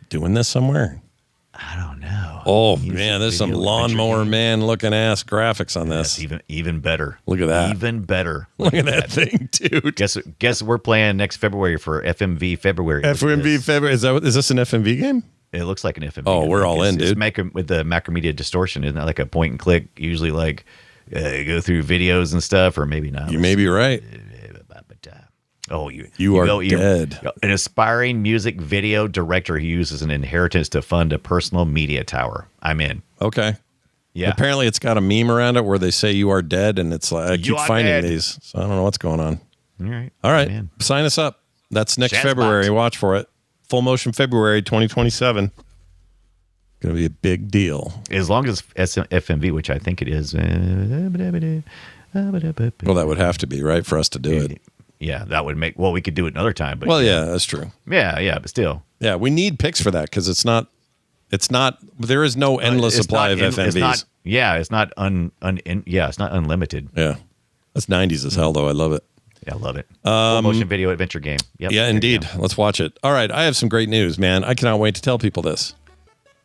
doing this somewhere? I don't know. Oh, man, there's some Lawnmower Man looking ass graphics on this. Even better. Look at that. Even better. Look at that thing, dude. Guess we're playing next February for FMV February. FMV February. Is this an FMV game? It looks like an FMV. Oh, we're all in, dude. With the Macromedia distortion, isn't that like a point and click? Usually, like go through videos and stuff, or maybe not. You may be right. Oh, you are dead. An aspiring music video director who uses an inheritance to fund a personal media tower. I'm in. Okay. Yeah. Apparently, it's got a meme around it where they say you are dead, and it's like I keep finding these, so I don't know what's going on. All right. Sign us up. That's next February. Watch for it. Full motion February 2027. Going to be a big deal. As long as FMV, which I think it is. Well, that would have to be, right, for us to do it. Yeah, that would make... Well, we could do it another time. But yeah, that's true. Yeah, but still. Yeah, we need picks for that because it's not... There is no endless supply of FMVs. It's not unlimited. Yeah. That's 90s as hell, though. I love it. Yeah, I love it. Full motion video adventure game. Yep, yeah, indeed. Let's watch it. All right, I have some great news, man. I cannot wait to tell people this.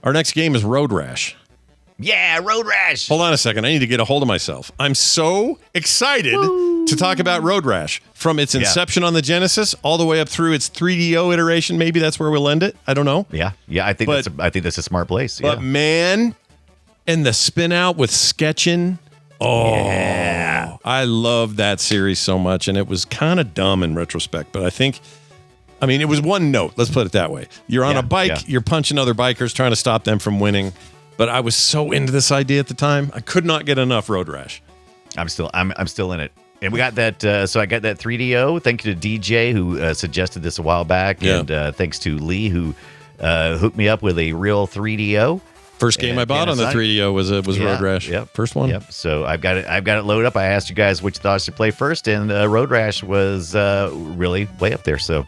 Our next game is Road Rash. Yeah, Road Rash. Hold on a second. I need to get a hold of myself. I'm so excited to talk about Road Rash. From its inception on the Genesis all the way up through its 3DO iteration. Maybe that's where we'll end it. I don't know. Yeah. I think that's a smart place. But man, and the spin out with sketching. Oh, yeah. I love that series so much, and it was kind of dumb in retrospect, but it was one note. Let's put it that way. You're on a bike, you're punching other bikers, trying to stop them from winning. But I was so into this idea at the time, I could not get enough Road Rash. I'm still in it. And we got that. So I got that 3DO. Thank you to DJ who suggested this a while back, and thanks to Lee who hooked me up with a real 3DO. First game I bought on the 3DO was Road Rash. Yep. First one. Yep. So I've got it loaded up. I asked you guys which thoughts to play first, and Road Rash was really way up there. So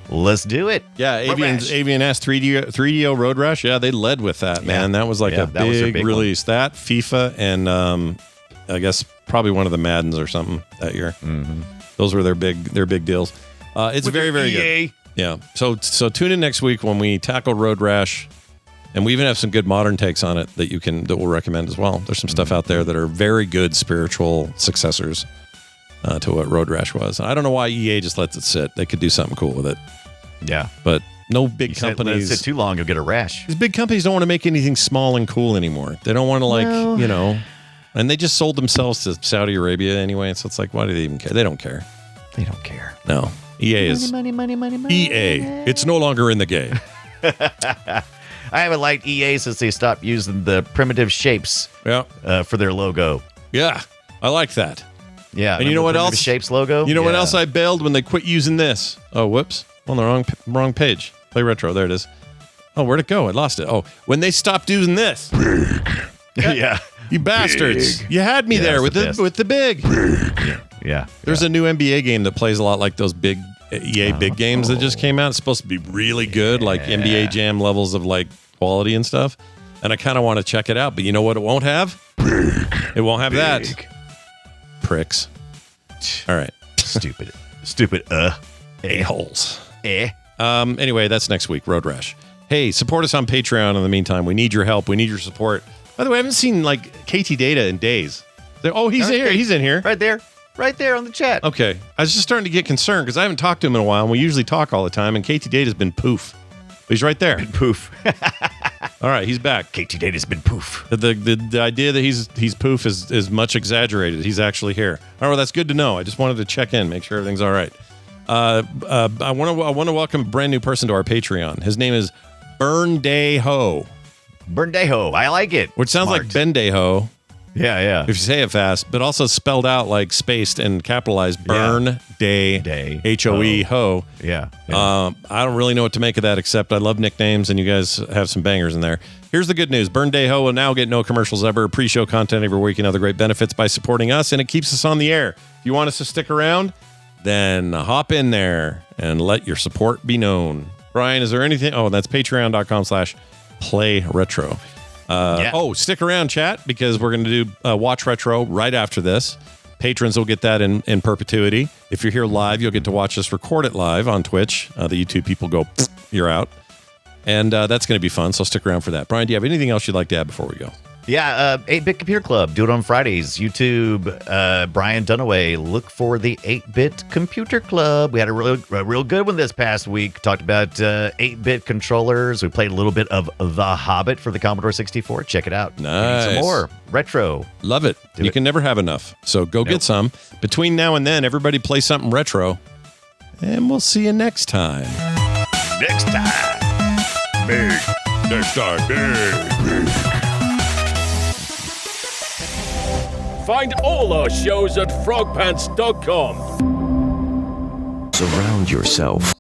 let's do it. Yeah, Avian asked 3DO Road Rash. Yeah, they led with that, man. That was like a big release. One. That FIFA and I guess probably one of the Maddens or something that year. Mm-hmm. Those were their big deals. It's with very, very good. Yeah. So tune in next week when we tackle Road Rash. And we even have some good modern takes on it that we'll recommend as well. There's some stuff out there that are very good spiritual successors to what Road Rash was. I don't know why EA just lets it sit. They could do something cool with it. Yeah. But no big companies. Let it sit too long, you'll get a rash. These big companies don't want to make anything small and cool anymore. They don't want to and they just sold themselves to Saudi Arabia anyway. So it's like, why do they even care? They don't care. They don't care. No. EA is money. EA. It's no longer in the game. I haven't liked EA since they stopped using the primitive shapes for their logo. Yeah, I like that. Yeah. And you know what else? Shapes logo? You know what else I bailed when they quit using this? Oh, whoops. On the wrong page. Play retro. There it is. Oh, where'd it go? I lost it. Oh, when they stopped using this. Big. Yeah. You bastards. Big. You had me there with the big. Big. Yeah. There's a new NBA game that plays a lot like those big EA big games that just came out. It's supposed to be really good, like NBA Jam levels of like quality and stuff. And I kind of want to check it out, but you know what it won't have? Big. It won't have that. Pricks. All right. Stupid a-holes. Anyway, that's next week, Road Rash. Hey, support us on Patreon in the meantime. We need your help. We need your support. By the way, I haven't seen like KT Data in days. He's here. He's in here. Right there on the chat. Okay. I was just starting to get concerned because I haven't talked to him in a while, and we usually talk all the time, and KT Data's been poof. But he's right there. Poof. All right, he's back. KT Data's been poof. The idea that he's poof is much exaggerated. He's actually here. All right, well, that's good to know. I just wanted to check in, make sure everything's all right. I want to welcome a brand new person to our Patreon. His name is Burndeho. Burndeho. I like it. Which sounds like Bendeho. Yeah. If you say it fast, but also spelled out like spaced and capitalized. Burn Day Hoe Ho. Yeah. I don't really know what to make of that, except I love nicknames, and you guys have some bangers in there. Here's the good news: Burn Day Ho will now get no commercials ever, pre-show content every week, and other great benefits by supporting us, and it keeps us on the air. If you want us to stick around, then hop in there and let your support be known. Brian, is there anything? Oh, that's patreon.com/playretro. Oh, stick around, chat, because we're going to do Watch Retro right after this. Patrons will get that in perpetuity. If you're here live, you'll get to watch us record it live on Twitch. The YouTube people go, you're out. And that's going to be fun, so stick around for that. Brian, do you have anything else you'd like to add before we go? Yeah, 8-Bit Computer Club. Do it on Fridays. YouTube, Brian Dunaway. Look for the 8-Bit Computer Club. We had a real good one this past week. Talked about 8-bit controllers. We played a little bit of The Hobbit for the Commodore 64. Check it out. Nice. We need some more. Retro. Love it. You can never have enough. So go get some. Between now and then, everybody play something retro. And we'll see you next time. Next time. Big. Next time. Big. Find all our shows at frogpants.com. Surround yourself